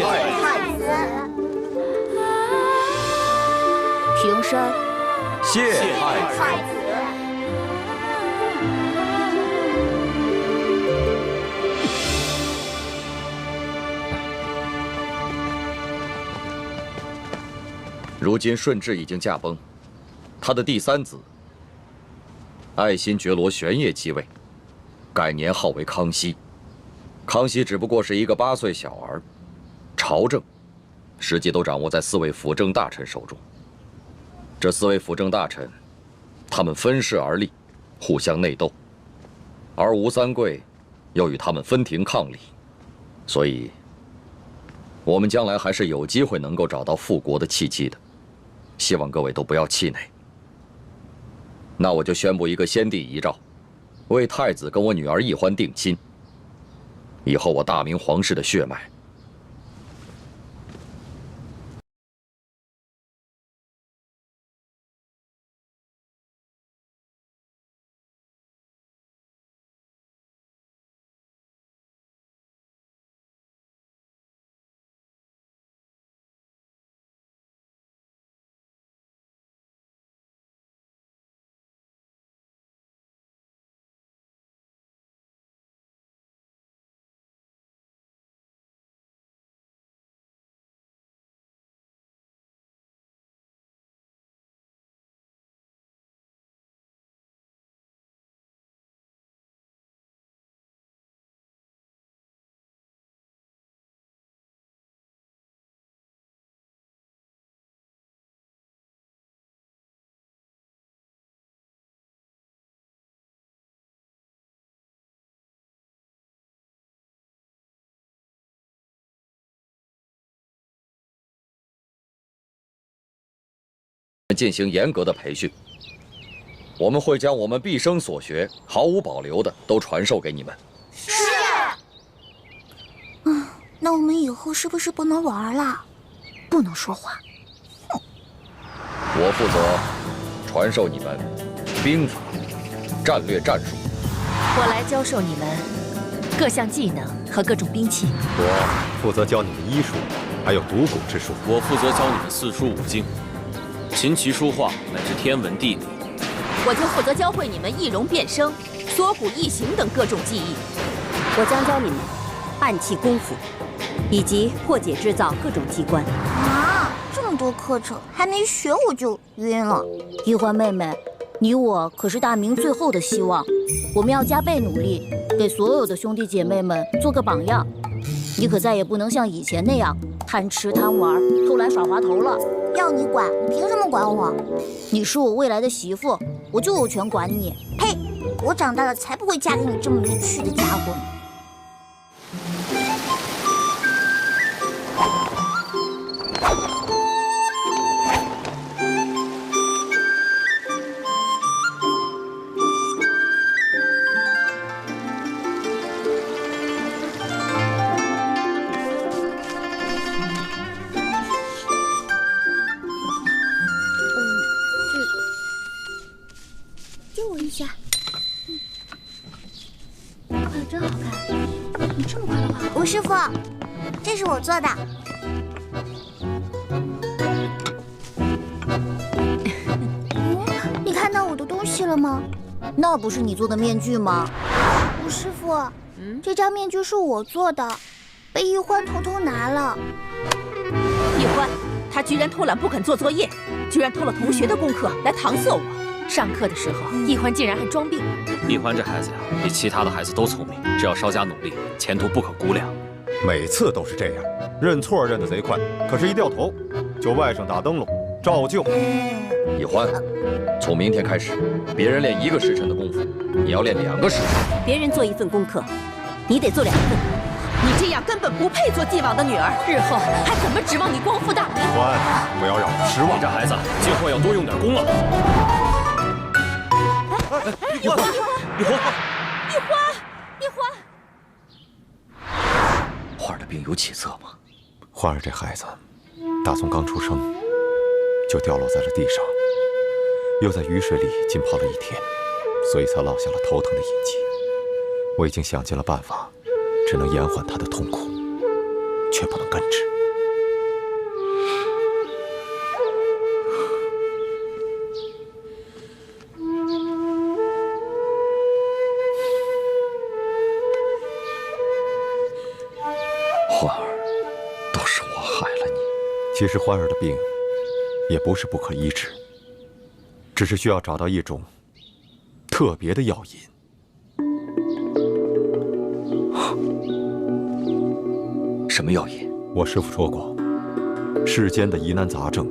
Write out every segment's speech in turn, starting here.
太子。平身。谢太子。如今顺治已经驾崩，他的第三子爱新觉罗玄烨继位，改年号为康熙。康熙只不过是一个8岁小儿，朝政实际都掌握在4位辅政大臣手中。这4位辅政大臣，他们分势而立，互相内斗，而吴三桂又与他们分庭抗礼，所以，我们将来还是有机会能够找到复国的契机的。希望各位都不要气馁。那我就宣布一个先帝遗诏，为太子跟我女儿奕欢定亲。以后我大明皇室的血脉，进行严格的培训。我们会将我们毕生所学毫无保留的都传授给你们。是。那我们以后是不是不能玩了？不能说话。哼。我负责传授你们兵法、战略战术。我来教授你们各项技能和各种兵器。我负责教你们医术，还有读古之术。我负责教你们四书五经。琴棋书画乃至天文地理，我就负责教会你们易容变声、缩骨异形等各种技艺。我将教你们暗器功夫，以及破解制造各种机关。啊，这么多课程还没学我就晕了。奕欢妹妹，你我可是大明最后的希望，我们要加倍努力，给所有的兄弟姐妹们做个榜样。你可再也不能像以前那样贪吃贪玩、偷懒耍滑头了。要你管，你凭什么管我？你是我未来的媳妇，我就有权管你。呸！我长大了才不会嫁给你这么没趣的家伙呢。借我一下。画的真好看，你这么快的画？吴师傅，这是我做的。你看到我的东西了吗？那不是你做的面具吗？吴师傅，这张面具是我做的，被奕欢偷偷拿了。奕欢，他居然偷懒不肯做作业，居然偷了同学的功课来搪塞我。上课的时候，奕欢竟然还装病。奕欢这孩子呀，比其他的孩子都聪明，只要稍加努力，前途不可估量。每次都是这样，认错认得贼快，可是一掉头就外甥打灯笼，照旧。奕欢，从明天开始，别人练1个时辰的功夫，你要练2个时辰。别人做1份功课，你得做2份。你这样根本不配做继王的女儿，日后还怎么指望你光复大明？奕欢，不要让我失望。你这孩子今后要多用点功了。奕欢，奕欢，奕欢，奕欢！花儿的病有起色吗？花儿这孩子，打从刚出生就掉落在了地上，又在雨水里浸泡了1天，所以才落下了头疼的印记。我已经想尽了办法，只能延缓他的痛苦。却不能根治。欢儿，都是我害了你。其实欢儿的病也不是不可医治，只是需要找到一种特别的药引。什么药引？我师父说过，世间的疑难杂症，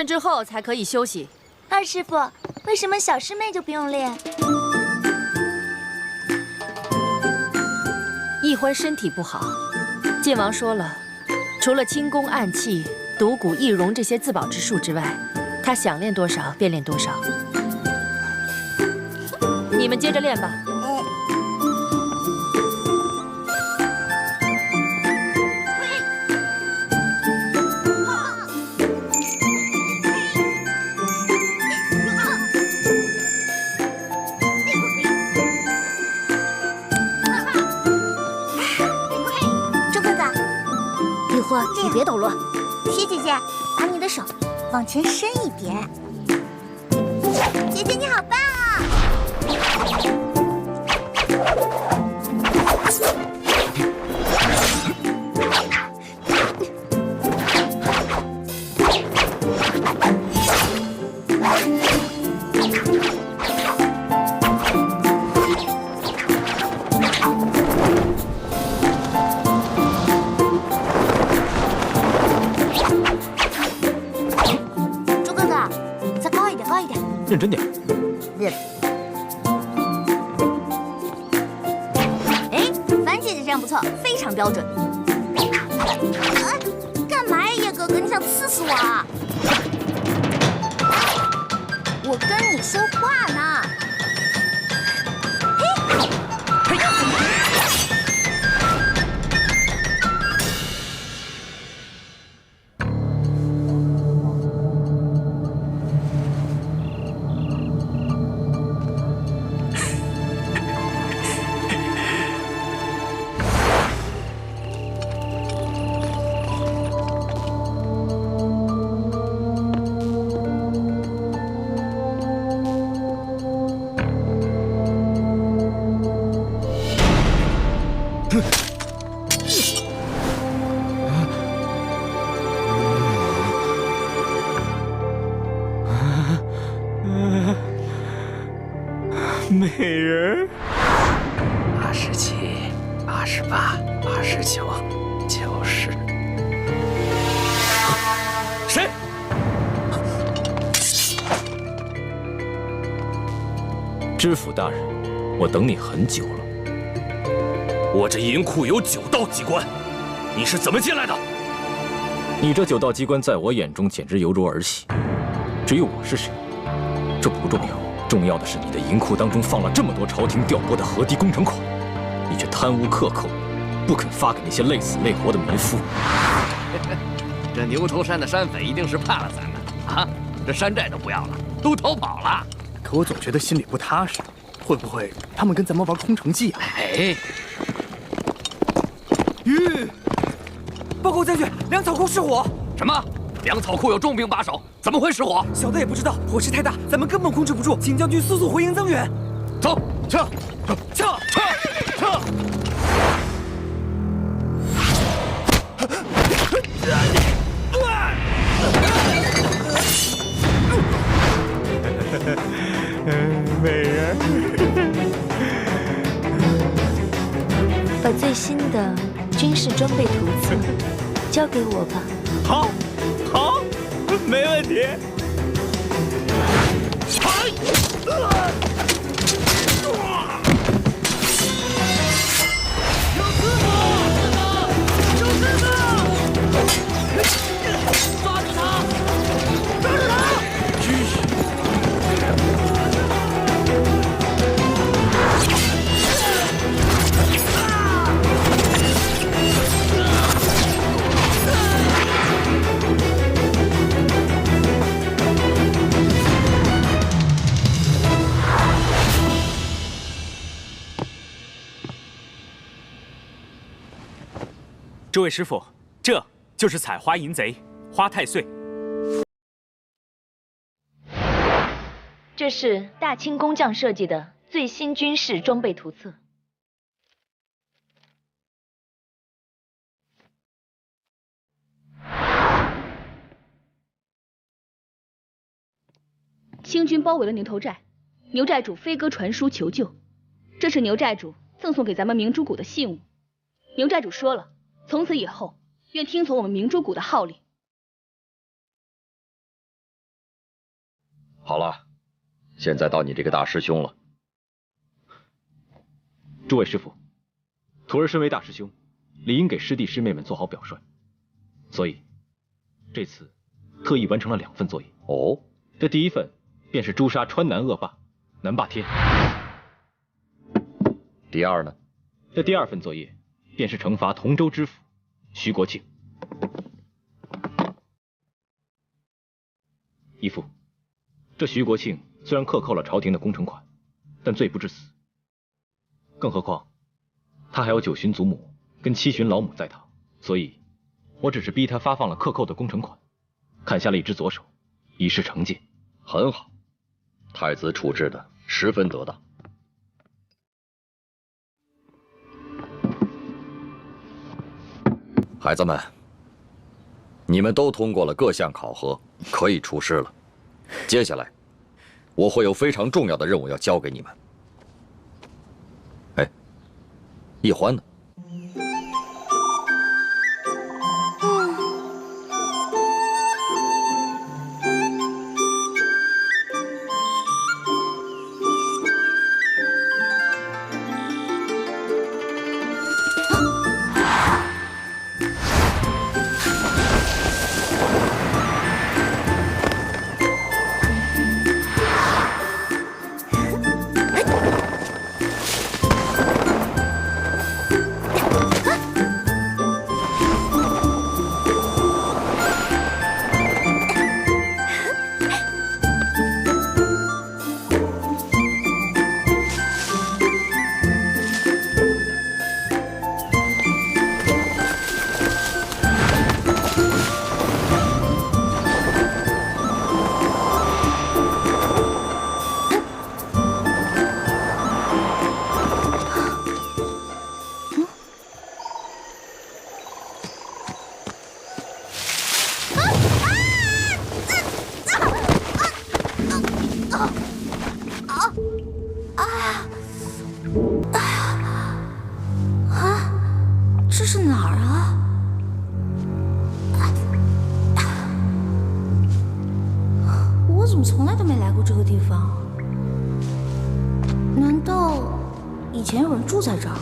之后才可以休息。二师傅，为什么小师妹就不用练？易欢身体不好，晋王说了，除了轻功、暗器、独骨、易容这些自保之术之外，他想练多少便练多少。你们接着练吧。你别捣乱，雪姐姐，把你的手往前伸一点。姐姐你好棒啊！认真点。哎，樊姐姐这样不错，非常标准。干嘛呀，叶哥哥？你想刺死我啊？我跟你说话呢。美人87、88、89、90。谁？知府大人，我等你很久了。我这银库有9道机关，你是怎么进来的？你这9道机关在我眼中简直犹如儿戏。至于我是谁，这不重要。重要的是，你的银库当中放了这么多朝廷调拨的河堤工程款，你却贪污克扣，不肯发给那些累死累活的民妇。这牛头山的山匪一定是怕了咱们啊！这山寨都不要了，都逃跑了。可我总觉得心里不踏实，会不会他们跟咱们玩空城计啊？哎，报告将军，粮草库失火！什么？粮草库有重兵把守，怎么会失火？小的也不知道，火势太大，咱们根本控制不住，请将军速速回营增援。走，撤！美人，把最新的军事装备图册交给我吧。好，没问题。诸位师傅，这就是采花淫贼花太岁。这是大清工匠设计的最新军事装备图册。清军包围了牛头寨，牛寨主飞鸽传书求救，这是牛寨主赠送给咱们明珠谷的信物。牛寨主说了，从此以后愿听从我们明珠谷的号令。好了，现在到你这个大师兄了。诸位师傅，徒儿身为大师兄，理应给师弟师妹们做好表率，所以这次特意完成了2份作业。哦，这第1份便是诛杀川南恶霸南霸天。第2呢？这第2份作业便是惩罚同州知府徐国庆。义父，这徐国庆虽然克扣了朝廷的工程款，但罪不至死。更何况他还有9旬祖母跟7旬老母在堂，所以我只是逼他发放了克扣的工程款，砍下了一只左手，以示惩戒。很好，太子处置的十分得当。孩子们，你们都通过了各项考核，可以出师了。接下来，我会有非常重要的任务要交给你们。哎，易欢呢？这是哪儿啊？我怎么从来都没来过这个地方？难道以前有人住在这儿？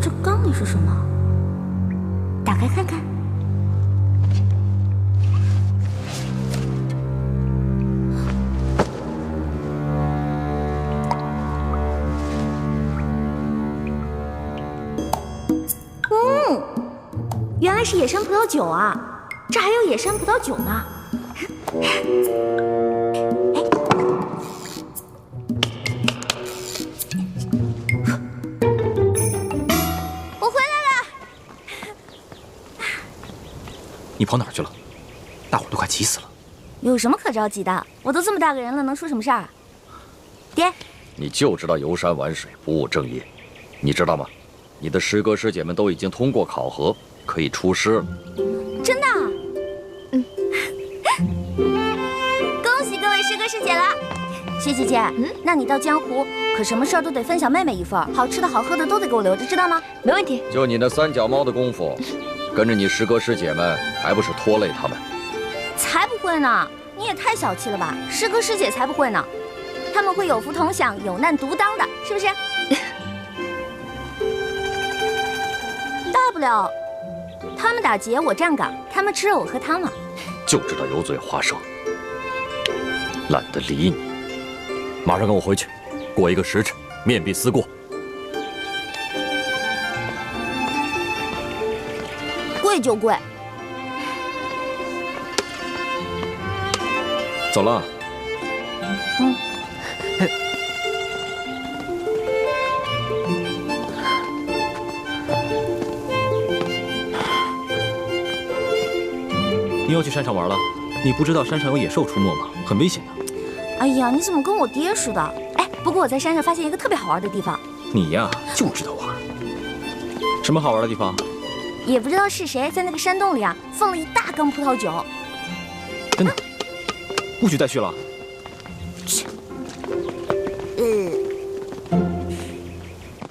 这缸里是什么？打开看看。是野山葡萄酒啊，这还有野山葡萄酒呢。我回来了。你跑哪儿去了？大伙都快急死了。有什么可着急的？我都这么大个人了，能出什么事儿？爹，你就知道游山玩水，不务正业，你知道吗？你的师哥师姐们都已经通过考核，可以出师了。真的？恭喜各位师哥师姐了。薛姐姐，那你到江湖可什么事儿都得分享妹妹一份，好吃的好喝的都得给我留着，知道吗？没问题。就你那三脚猫的功夫，跟着你师哥师姐们，还不是拖累他们？才不会呢！你也太小气了吧！师哥师姐才不会呢，他们会有福同享、有难独当的，是不是？大不了他们打劫我站岗，他们吃肉我喝汤嘛。就知道油嘴滑舌，懒得理你。马上跟我回去，过一个时辰，面壁思过。贵就贵。走了。你要去山上玩了？你不知道山上有野兽出没吗？很危险的。哎呀，你怎么跟我爹似的？哎，不过我在山上发现一个特别好玩的地方。你呀，就知道玩。什么好玩的地方？也不知道是谁在那个山洞里啊，放了一大缸葡萄酒。真的？不许再去了。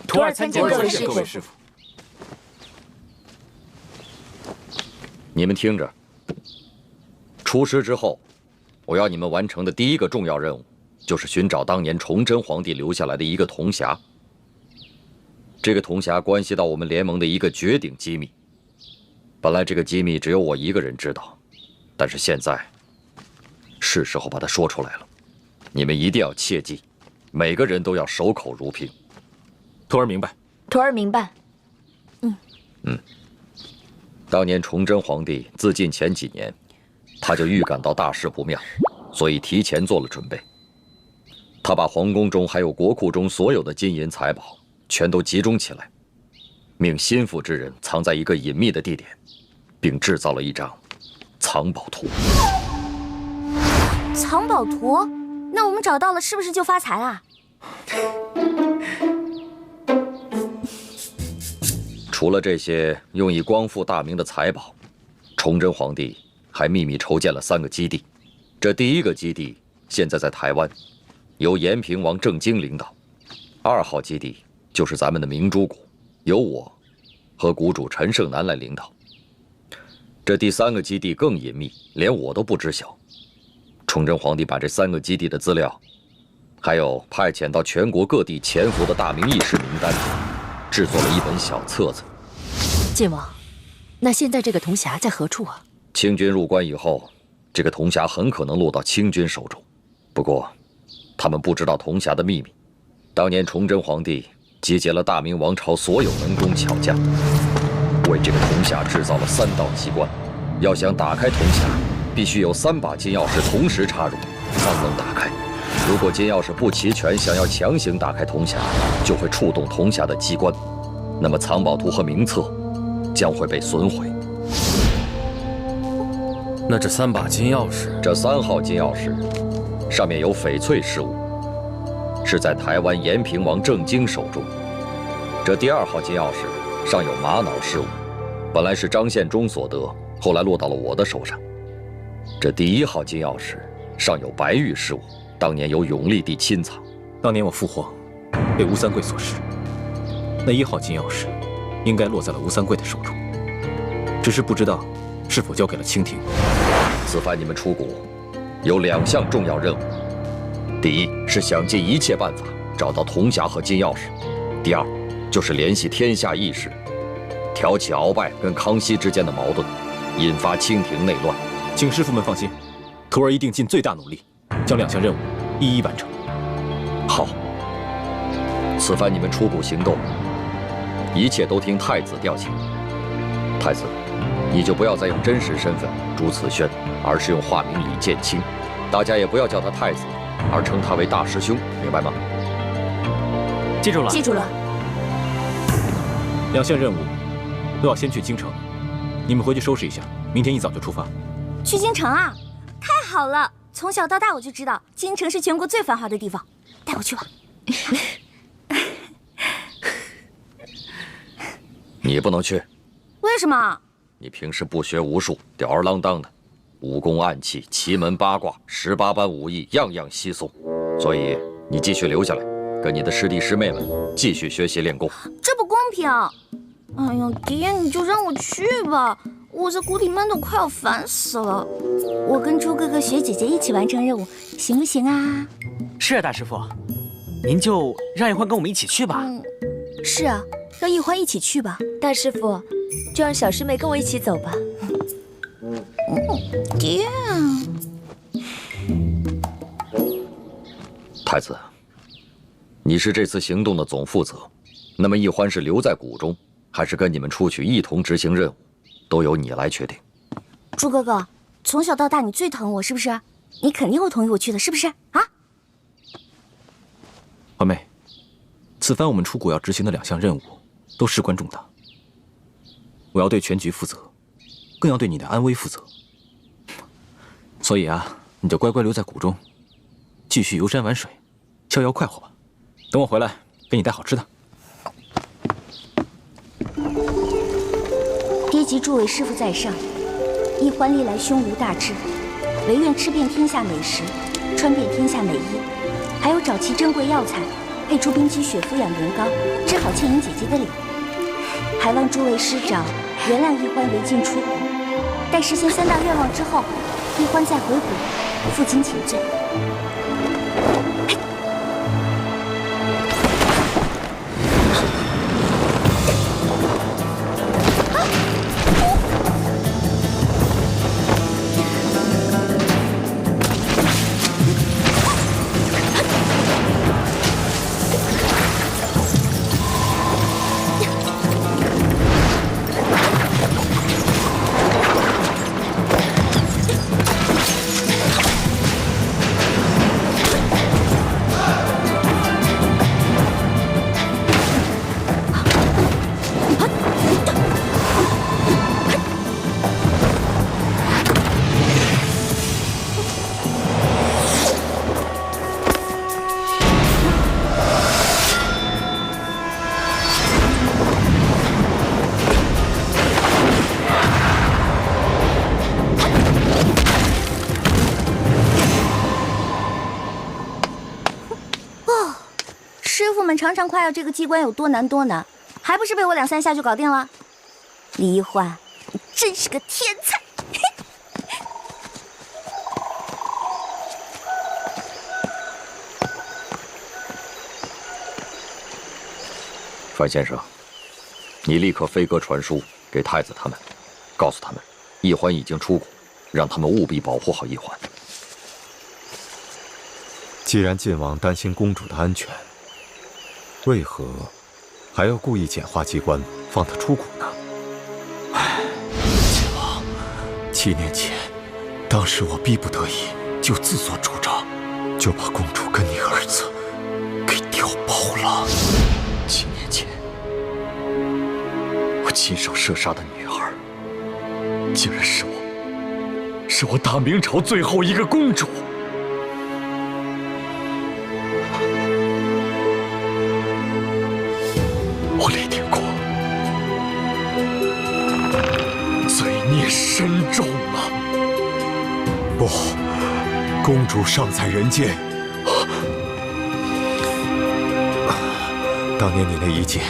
徒儿参见各位师傅。你们听着，出师之后，我要你们完成的第一个重要任务，就是寻找当年崇祯皇帝留下来的一个铜匣。这个铜匣关系到我们联盟的一个绝顶机密。本来这个机密只有我一个人知道，但是现在是时候把它说出来了。你们一定要切记，每个人都要守口如瓶。徒儿明白。徒儿明白。当年崇祯皇帝自尽前几年，他就预感到大事不妙，所以提前做了准备。他把皇宫中还有国库中所有的金银财宝全都集中起来，命心腹之人藏在一个隐秘的地点，并制造了一张藏宝图。藏宝图？那我们找到了，是不是就发财啦？除了这些用以光复大明的财宝，崇祯皇帝还秘密筹建了3个基地。这第一个基地现在在台湾，由延平王郑经领导；2号基地就是咱们的明珠谷，由我和谷主陈胜男来领导。这第3个基地更隐秘，连我都不知晓。崇祯皇帝把这3个基地的资料，还有派遣到全国各地潜伏的大明义士名单，制作了一本小册子。晋王，那现在这个铜匣在何处啊？清军入关以后，这个铜匣很可能落到清军手中。不过，他们不知道铜匣的秘密。当年崇祯皇帝集结了大明王朝所有能工巧匠，为这个铜匣制造了3道机关。要想打开铜匣，必须有3把金钥匙同时插入，方能打开。如果金钥匙不齐全，想要强行打开铜匣，就会触动铜匣的机关，那么藏宝图和名册将会被损毁。那这3把金钥匙，这3号金钥匙上面有翡翠饰物，是在台湾延平王郑经手中。这第2号金钥匙上有玛瑙饰物，本来是张献忠所得，后来落到了我的手上。这第1号金钥匙上有白玉饰物，当年由永历帝亲藏。当年我父皇被吴三桂所弑，那1号金钥匙应该落在了吴三桂的手中，只是不知道是否交给了清廷。此番你们出谷，有2项重要任务：第一是想尽一切办法找到铜匣和金钥匙；第2就是联系天下义士，挑起鳌拜跟康熙之间的矛盾，引发清廷内乱。请师傅们放心，徒儿一定尽最大努力，将2项任务一一完成。好，此番你们出谷行动，一切都听太子调遣。太子，你就不要再用真实身份朱慈轩，而是用化名李建清。大家也不要叫他太子，而称他为大师兄，明白吗？记住了。记住了。2项任务都要先去京城，你们回去收拾一下，明天一早就出发。去京城啊？太好了！从小到大我就知道京城是全国最繁华的地方，带我去吧。你不能去。为什么？你平时不学无术，吊儿郎当的，武功暗器、奇门八卦、18般武艺，样样稀松。所以你继续留下来，跟你的师弟师妹们继续学习练功。这不公平！哎呀，爹，你就让我去吧，我在谷里闷得快要烦死了。我跟猪哥哥、雪姐姐一起完成任务，行不行啊？是啊，大师傅，您就让一欢跟我们一起去吧。是啊，让一欢一起去吧。大师傅，就让小师妹跟我一起走吧。爹，太子，你是这次行动的总负责，那么一欢是留在谷中，还是跟你们出去一同执行任务，都由你来决定。猪哥哥，从小到大你最疼我，是不是？你肯定会同意我去的，是不是啊？欢妹，此番我们出谷要执行的2项任务都事关重大，我要对全局负责，更要对你的安危负责。所以啊，你就乖乖留在谷中，继续游山玩水，逍遥快活吧。等我回来，给你带好吃的。爹及诸位师傅在上，一欢历来胸无大志，唯愿吃遍天下美食，穿遍天下美衣，还有找齐珍贵药材，配出冰肌血肤养颜膏，治好倩影姐姐的脸。还望诸位师长原谅一欢违禁出谷，待实现3大愿望之后，一欢再回谷，负荆请罪。常常夸耀这个机关有多难多难，还不是被我2、3下就搞定了？李一欢，你真是个天才！范先生，你立刻飞鸽传书给太子他们，告诉他们，一欢已经出谷，让他们务必保护好一欢。既然晋王担心公主的安全，为何还要故意简化机关，放她出谷呢？唉，晋王，7年前，当时我逼不得已，就自作主张，就把公主跟你儿子给调包了。7年前，我亲手射杀的女儿，竟然是我大明朝最后一个公主。我李定国罪孽深重啊！不，公主尚在人间。当年你那一箭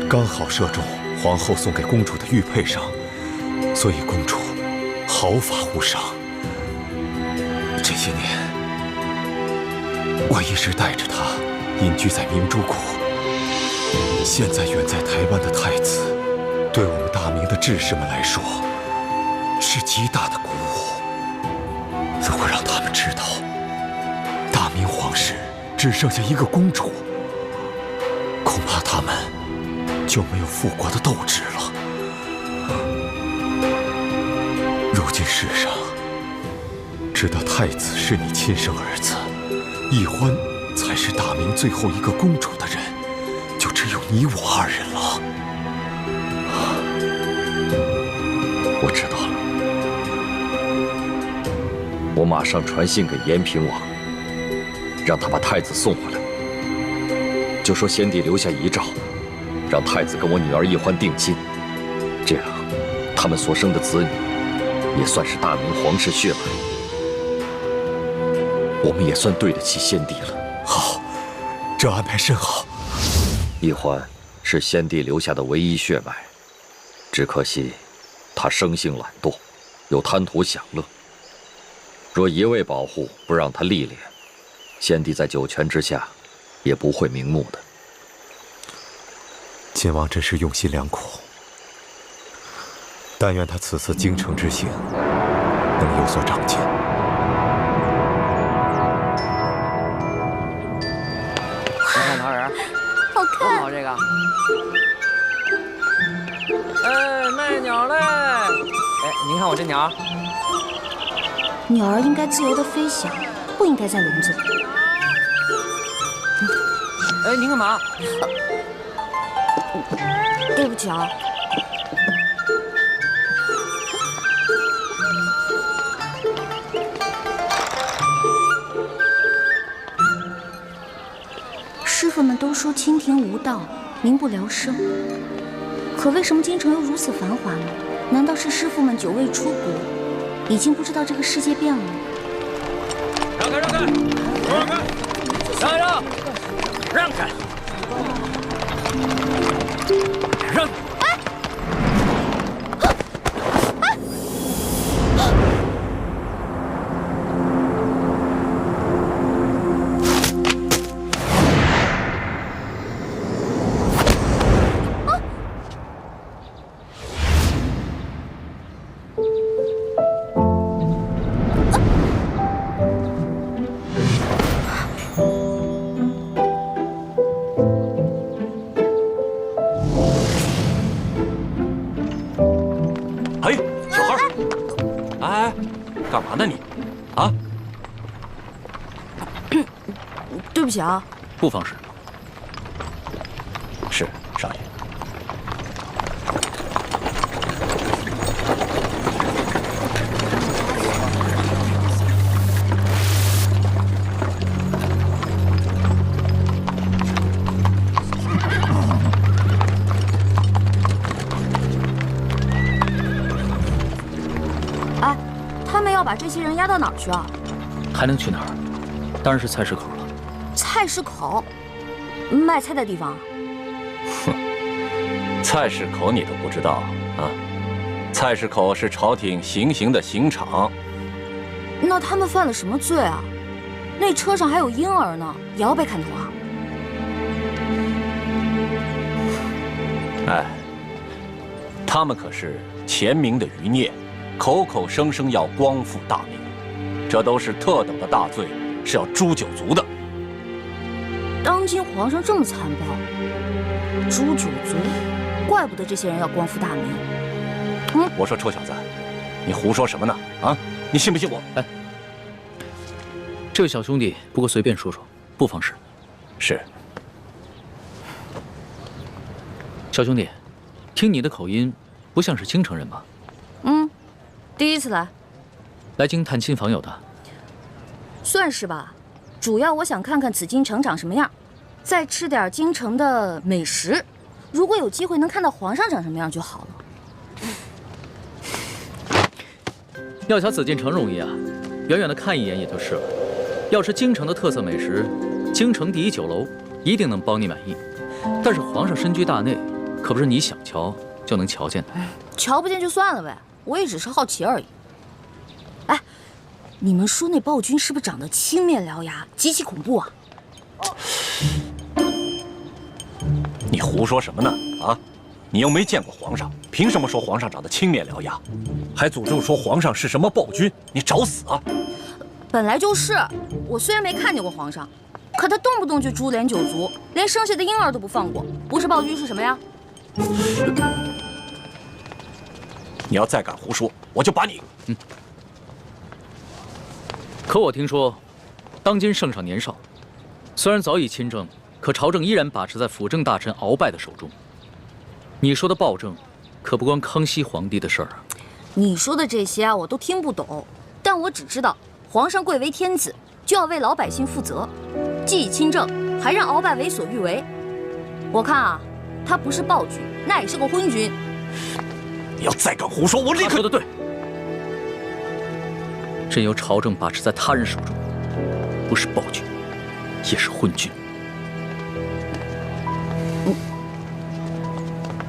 刚好射中皇后送给公主的玉佩上，所以公主毫发无伤。这些年，我一直带着她隐居在明珠谷。现在远在台湾的太子，对我们大明的志士们来说，是极大的鼓舞。如果让他们知道，大明皇室只剩下一个公主，恐怕他们就没有复国的斗志了。如今世上，知道太子是你亲生儿子，奕欢才是大明最后一个公主的人，就只有你我2人了。我知道了，我马上传信给延平王，让他把太子送回来，就说先帝留下遗诏，让太子跟我女儿奕欢定亲，这样他们所生的子女也算是大明皇室血脉，我们也算对得起先帝了。好，这安排甚好。奕欢是先帝留下的唯一血脉，只可惜他生性懒惰，又贪图享乐。若一味保护，不让他历练，先帝在九泉之下也不会瞑目的。晋王真是用心良苦，但愿他此次京城之行能有所长进。看桃仁，好看，多好这个。哎，卖鸟嘞！哎，您看我这鸟。鸟儿应该自由的飞翔，不应该在笼子里。哎，您干嘛？对不起啊。师傅们都说清甜无道，民不聊生。可为什么京城又如此繁华呢？难道是师傅们久未出国，已经不知道这个世界变了吗？让开，让开，让开，让开，让开，让。干嘛呢你？啊？对不起啊。不妨事。是，少爷。哎，他们要把这些人押到哪儿去啊？还能去哪儿？当然是菜市口了。菜市口？卖菜的地方？哼，菜市口你都不知道啊？菜市口是朝廷行刑的刑场。那他们犯了什么罪啊？那车上还有婴儿呢，也要被砍头啊？哎，他们可是前明的余孽，口口声声要光复大明，这都是特等的大罪，是要诛九族的。当今皇上这么残暴，诛九族，怪不得这些人要光复大明。我说臭小子，你胡说什么呢？啊，你信不信我？哎，这位小兄弟，不过随便说说，不妨事。是。小兄弟，听你的口音，不像是京城人吧？第一次来。来京探亲访友的？算是吧。主要我想看看紫禁城长什么样，再吃点京城的美食。如果有机会能看到皇上长什么样就好了。要瞧紫禁城容易啊，远远的看一眼也就是了。要吃京城的特色美食，京城第一酒楼一定能包你满意。但是皇上身居大内，可不是你想瞧就能瞧见的。瞧不见就算了呗，我也只是好奇而已。哎，你们说那暴君是不是长得青面獠牙，极其恐怖啊？你胡说什么呢？啊，你又没见过皇上，凭什么说皇上长得青面獠牙？还诅咒说皇上是什么暴君？你找死啊！本来就是，我虽然没看见过皇上，可他动不动就株连九族，连生下的婴儿都不放过，不是暴君是什么呀？你要再敢胡说，我就把你……可我听说，当今圣上年少，虽然早已亲政，可朝政依然把持在辅政大臣鳌拜的手中。你说的暴政，可不关康熙皇帝的事儿啊。你说的这些啊，我都听不懂，但我只知道，皇上贵为天子，就要为老百姓负责，既已亲政，还让鳌拜为所欲为。我看啊，他不是暴君，那也是个昏君。你要再敢胡说，我立刻……他说的对，朕由朝政把持在他人手中，不是暴君，也是昏君。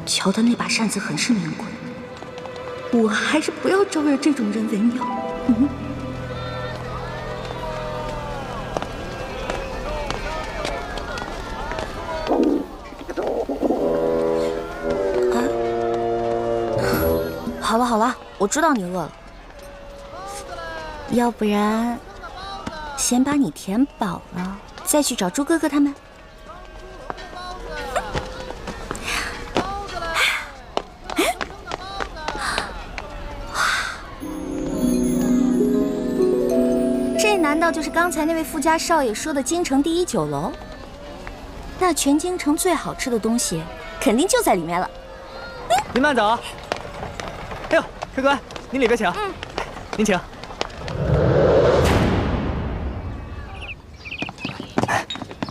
瞧他那把扇子很是名贵，我还是不要招惹这种人为妙。好了好了，我知道你饿了，要不然先把你填饱了，再去找猪哥哥他们。这难道就是刚才那位富家少爷说的京城第一酒楼？那全京城最好吃的东西，肯定就在里面了。您慢走。哎呦，客官，您里边请。您请。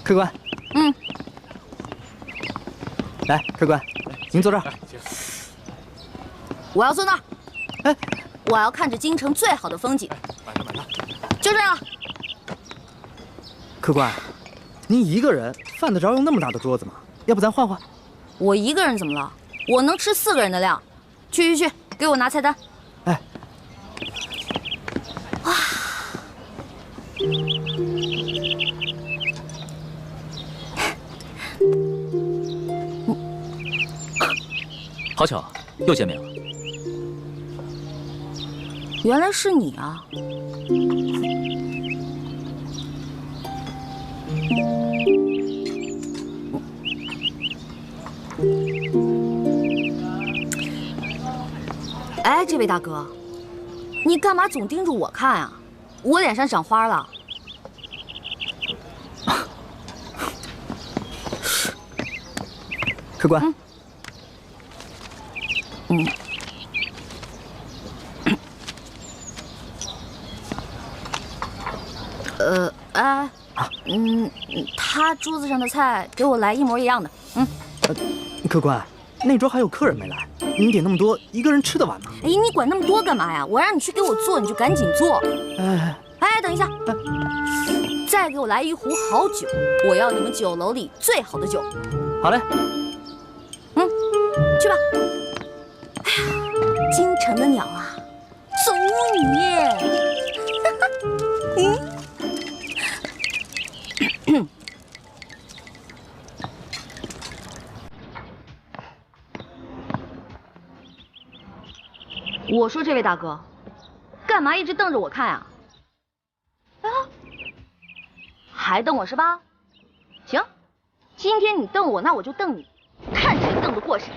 客官。来，客官，您坐这儿。我要坐那儿。哎，我要看着京城最好的风景。就这样。客官，您一个人犯得着用那么大的桌子吗？要不咱换换？我一个人怎么了？我能吃4个人的量。去，给我拿菜单。哎。哇。好巧，又见面了。原来是你啊！哎，这位大哥，你干嘛总盯着我看啊？我脸上长花了。客官。他桌子上的菜给我来一模一样的。客官，那桌还有客人没来，您点那么多，一个人吃得完吗？哎，你管那么多干嘛呀？我让你去给我做，你就赶紧做。哎，等一下，再给我来一壶好酒，我要你们酒楼里最好的酒。好嘞。去吧。哎呀，京城的鸟啊，走你！我说这位大哥，干嘛一直瞪着我看啊？还瞪我是吧？行，今天你瞪我，那我就瞪你，看谁瞪得过谁。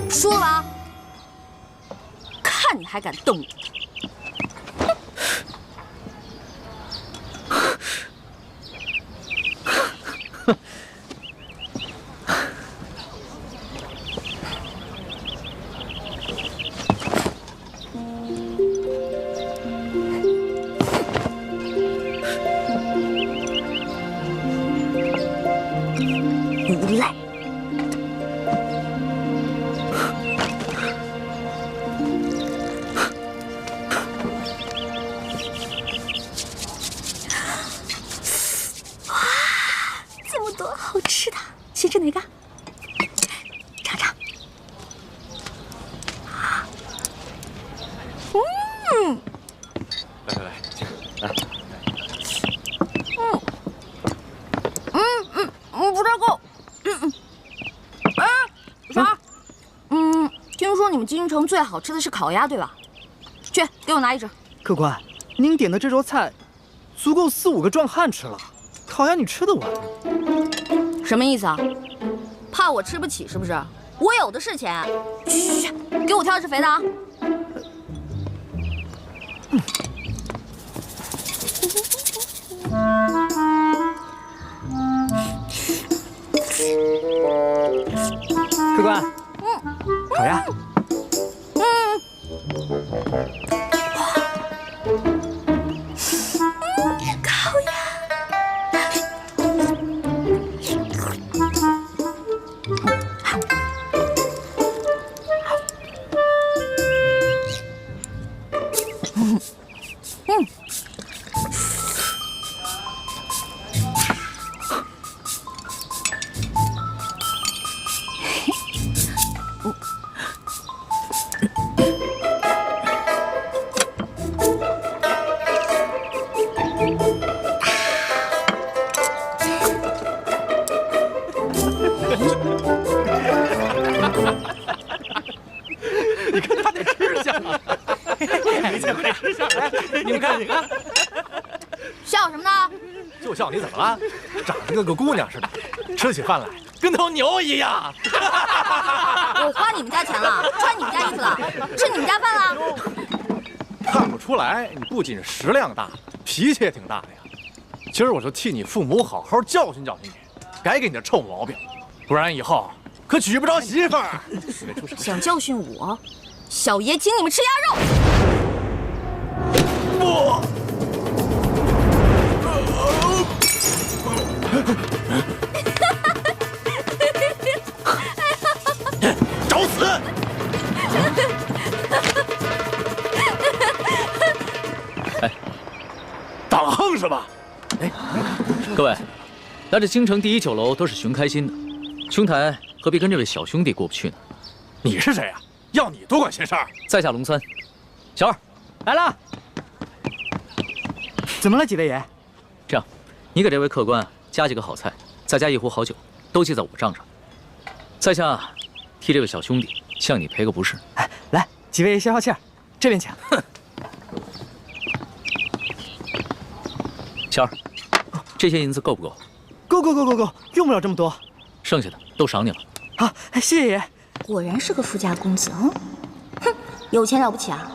说了啊，看你还敢瞪我！无赖！来，进来。不太够。啥？听说你们京城最好吃的是烤鸭，对吧？去，给我拿一只。客官，您点的这桌菜，足够4、5个壮汉吃了。烤鸭你吃得完？什么意思啊？怕我吃不起是不是？我有的是钱。嘘，给我挑只肥的啊！客官，烤鸭。烤鸭。你看他那吃相，没见过这吃相，来，你们看，你看，笑什么呢？就笑你怎么了？长得跟个姑娘似的，吃起饭来跟头牛一样。我花你们家钱了，穿你们家衣服了，吃你们家饭了。看不出来，你不仅食量大，脾气也挺大的呀。今儿我就替你父母好好教训教训你，改给你的臭毛病，不然以后可娶不着媳妇儿。想教训我，小爷请你们吃鸭肉。不。找死！哎，党横是吧？哎，各位，来这京城第一酒楼都是寻开心的，兄台何必跟这位小兄弟过不去呢？你是谁呀？要你多管闲事儿？在下龙三，小二来了。怎么了，几位爷？这样，你给这位客官加几个好菜，再加1壶好酒，都记在我账上。在下替这位小兄弟向你赔个不是。哎，来，几位爷消消气儿，这边请。小二，这些银子够不够？够，用不了这么多。剩下的都赏你了。好，谢爷爷。果然是个富家公子，哼，有钱了不起啊！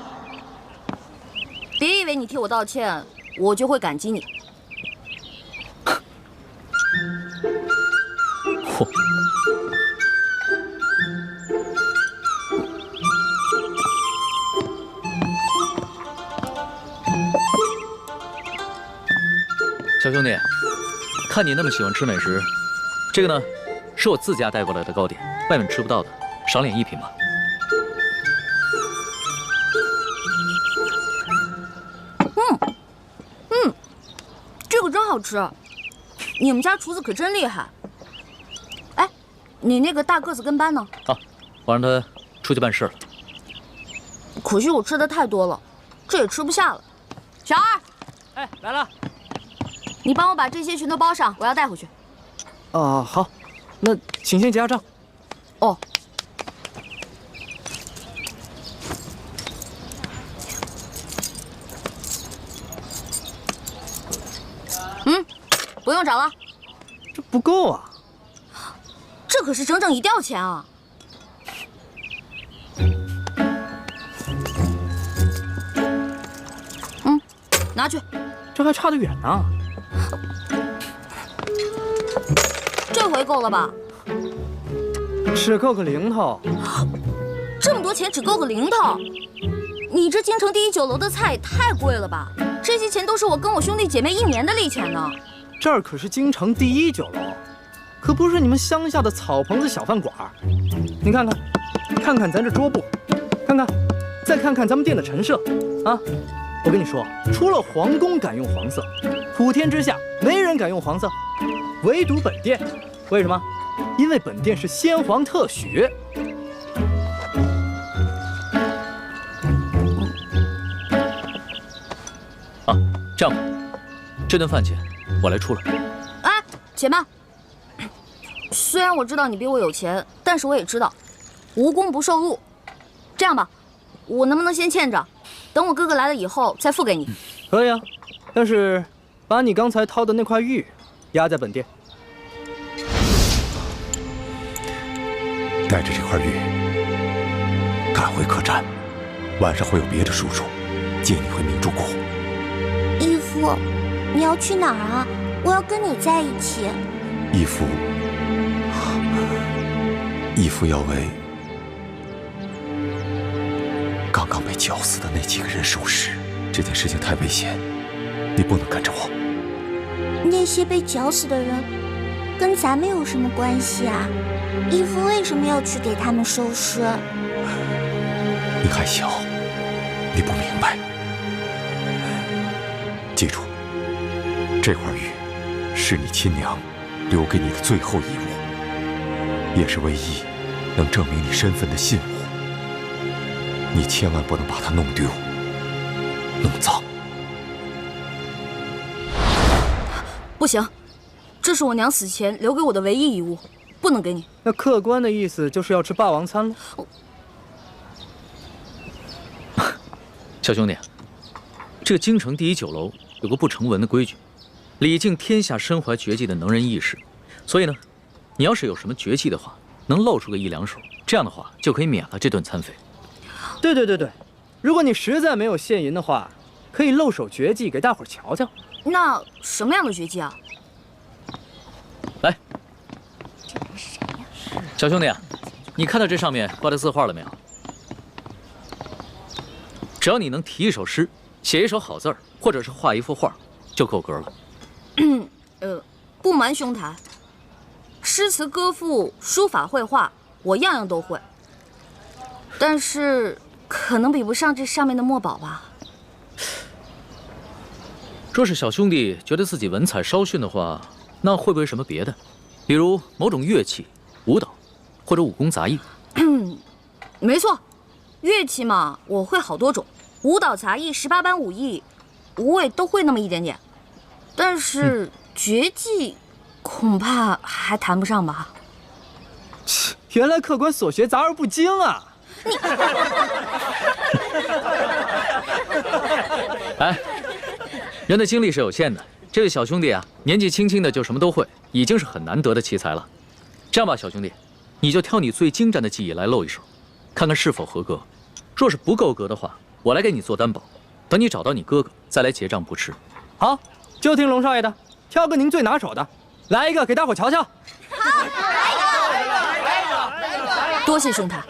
别以为你替我道歉，我就会感激你。嚯！小兄弟，看你那么喜欢吃美食，这个呢，是我自家带过来的糕点，外面吃不到的，赏脸一品吧。这个真好吃，你们家厨子可真厉害。哎，你那个大个子跟班呢？啊，我让他出去办事了。可惜我吃的太多了，这也吃不下了。小二，哎，来了，你帮我把这些全都包上，我要带回去。好，那请先结下账。哦。不用找了，这不够啊！这可是整整1吊钱啊！拿去。这还差得远呢。这回够了吧？只够个零头。这么多钱只够个零头？你这京城第一酒楼的菜也太贵了吧？这些钱都是我跟我兄弟姐妹1年的利钱呢。这儿可是京城第一酒楼，可不是你们乡下的草棚子小饭馆。你看看咱这桌布，再看看咱们店的陈设啊！我跟你说，除了皇宫敢用黄色，普天之下没人敢用黄色，唯独本店。为什么？因为本店是先皇特许。啊，这样吧，这顿饭钱我来出了。哎，且慢。虽然我知道你比我有钱，但是我也知道，无功不受禄。这样吧，我能不能先欠着，等我哥哥来了以后再付给你？可以啊，但是把你刚才掏的那块玉压在本店。带着这块玉赶回客栈，晚上会有别的叔叔接你回明珠谷。义父，你要去哪儿啊？我要跟你在一起。义父要为刚刚被绞死的那几个人收尸，这件事情太危险，你不能跟着我。那些被绞死的人跟咱们有什么关系啊？义父为什么要去给他们收尸？你还小，你不明白。记住，这块玉是你亲娘留给你的最后遗物，也是唯一能证明你身份的信物。你千万不能把它弄丢、弄脏。不行，这是我娘死前留给我的唯一遗物，不能给你。那客官的意思就是要吃霸王餐了。小兄弟，这个京城第一酒楼有个不成文的规矩，礼敬天下身怀绝技的能人异士。所以呢，你要是有什么绝技的话，能露出个1、2手，这样的话就可以免了这顿餐费。对，如果你实在没有现银的话，可以露手绝技给大伙儿瞧瞧。那什么样的绝技啊？来，小兄弟啊，你看到这上面挂的字画了没有？只要你能题一首诗，写一首好字儿，或者是画一幅画，就够格了。不瞒兄台，诗词歌赋、书法绘画，我样样都会，但是可能比不上这上面的墨宝吧。若是小兄弟觉得自己文采稍逊的话，那会不会什么别的，比如某种乐器、舞蹈，或者武功杂艺？没错，乐器嘛，我会好多种；舞蹈、杂艺、18般武艺，我也都会那么一点点。但是绝技，恐怕还谈不上吧。原来客官所学杂而不精啊！哎，人的精力是有限的，这位小兄弟啊，年纪轻轻的就什么都会，已经是很难得的奇才了。这样吧，小兄弟，你就挑你最精湛的技艺来露一手，看看是否合格。若是不够格的话，我来给你做担保，等你找到你哥哥再来结账不迟。好，就听龙少爷的，挑个您最拿手的，来一个给大伙瞧瞧。好，来一个。多谢兄台。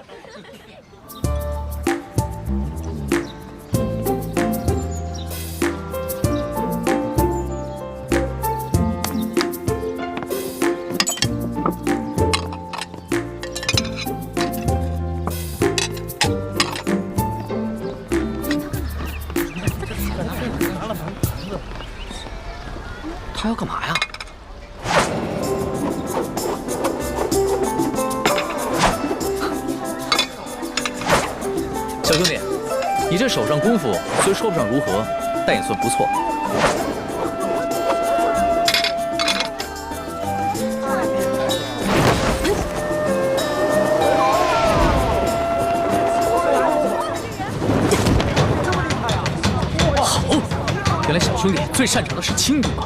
他要干嘛呀？小兄弟，你这手上功夫虽说不上如何，但也算不错。好，原来小兄弟最擅长的是轻功啊！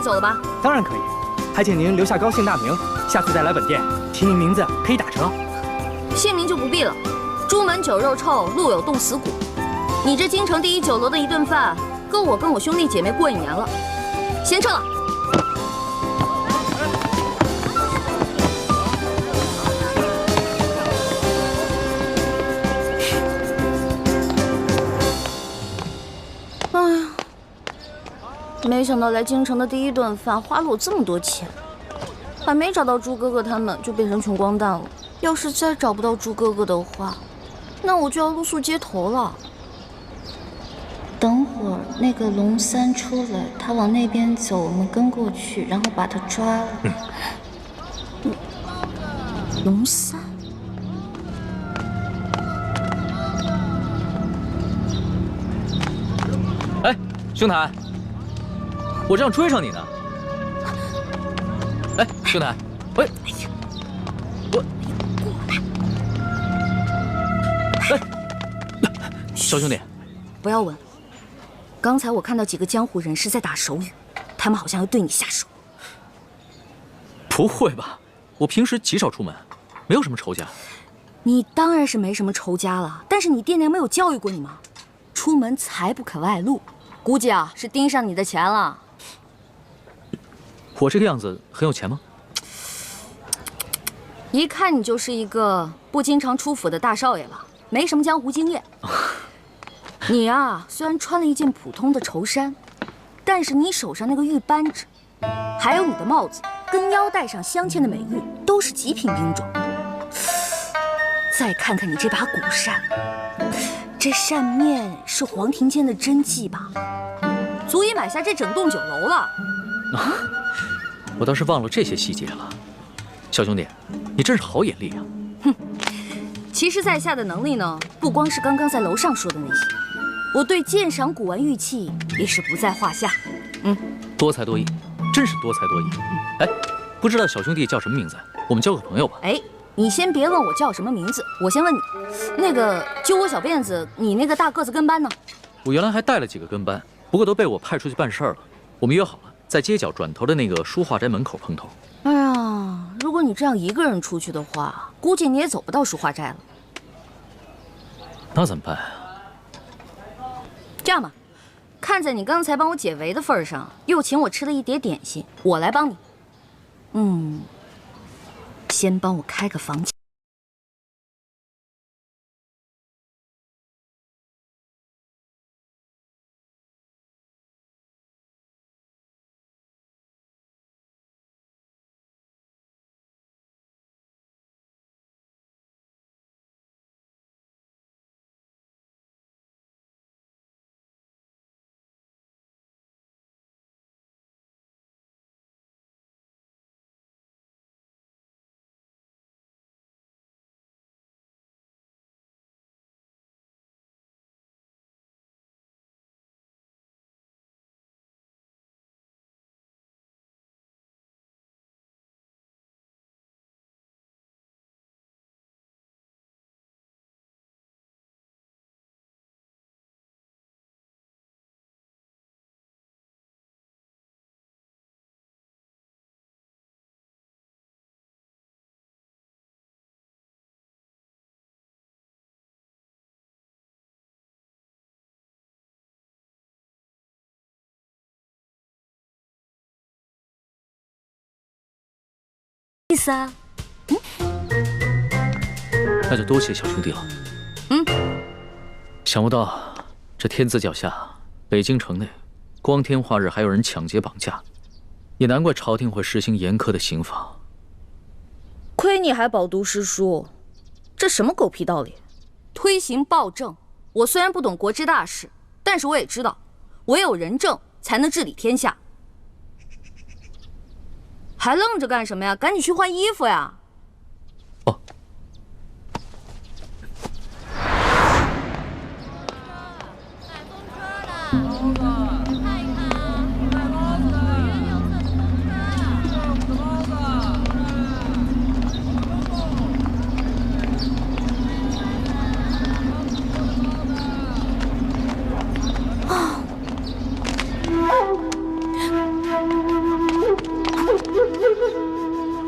走了吧？当然可以，还请您留下高姓大名，下次再来本店提您名字可以打折。姓名就不必了，朱门酒肉臭，路有冻死骨。你这京城第一酒楼的一顿饭，够我跟我兄弟姐妹过1年了。先撤了。没想到来京城的第一顿饭花了我这么多钱，还没找到猪哥哥他们就变成穷光蛋了。要是再找不到猪哥哥的话，那我就要露宿街头了。等会儿那个龙三出来，他往那边走，我们跟过去，然后把他抓了。龙三。哎，兄台，我这样追上你呢。哎，兄台，喂，我，哎，小兄弟，不要问。刚才我看到几个江湖人士在打手语，他们好像要对你下手。不会吧？我平时极少出门，没有什么仇家。你当然是没什么仇家了，但是你爹娘没有教育过你吗？出门财不可外露，估计啊是盯上你的钱了。我这个样子很有钱吗？一看你就是一个不经常出府的大少爷了，没什么江湖经验。你啊，虽然穿了一件普通的绸衫，但是你手上那个玉扳指，还有你的帽子跟腰带上镶嵌的美玉，都是极品兵种。再看看你这把古扇，这扇面是黄庭坚的真迹吧？足以买下这整栋酒楼了。我倒是忘了这些细节了。小兄弟，你真是好眼力啊！哼，其实在下的能力呢，不光是刚刚在楼上说的那些，我对鉴赏古玩玉器也是不在话下。多才多艺，真是多才多艺。哎，不知道小兄弟叫什么名字？我们交个朋友吧。哎，你先别问我叫什么名字，我先问你，那个揪我小辫子，你那个大个子跟班呢？我原来还带了几个跟班，不过都被我派出去办事儿了。我们约好了，在街角转头的那个书画斋门口碰头。哎呀，如果你这样一个人出去的话，估计你也走不到书画斋了。那怎么办啊？这样吧，看在你刚才帮我解围的份上，又请我吃了一碟点心，我来帮你。先帮我开个房间。意思啊？那就多谢小兄弟了。想不到这天子脚下，北京城内，光天化日还有人抢劫绑架，也难怪朝廷会实行严苛的刑罚。亏你还饱读诗书，这什么狗屁道理？推行暴政，我虽然不懂国之大事，但是我也知道，唯有仁政才能治理天下。还愣着干什么呀？赶紧去换衣服呀！哦。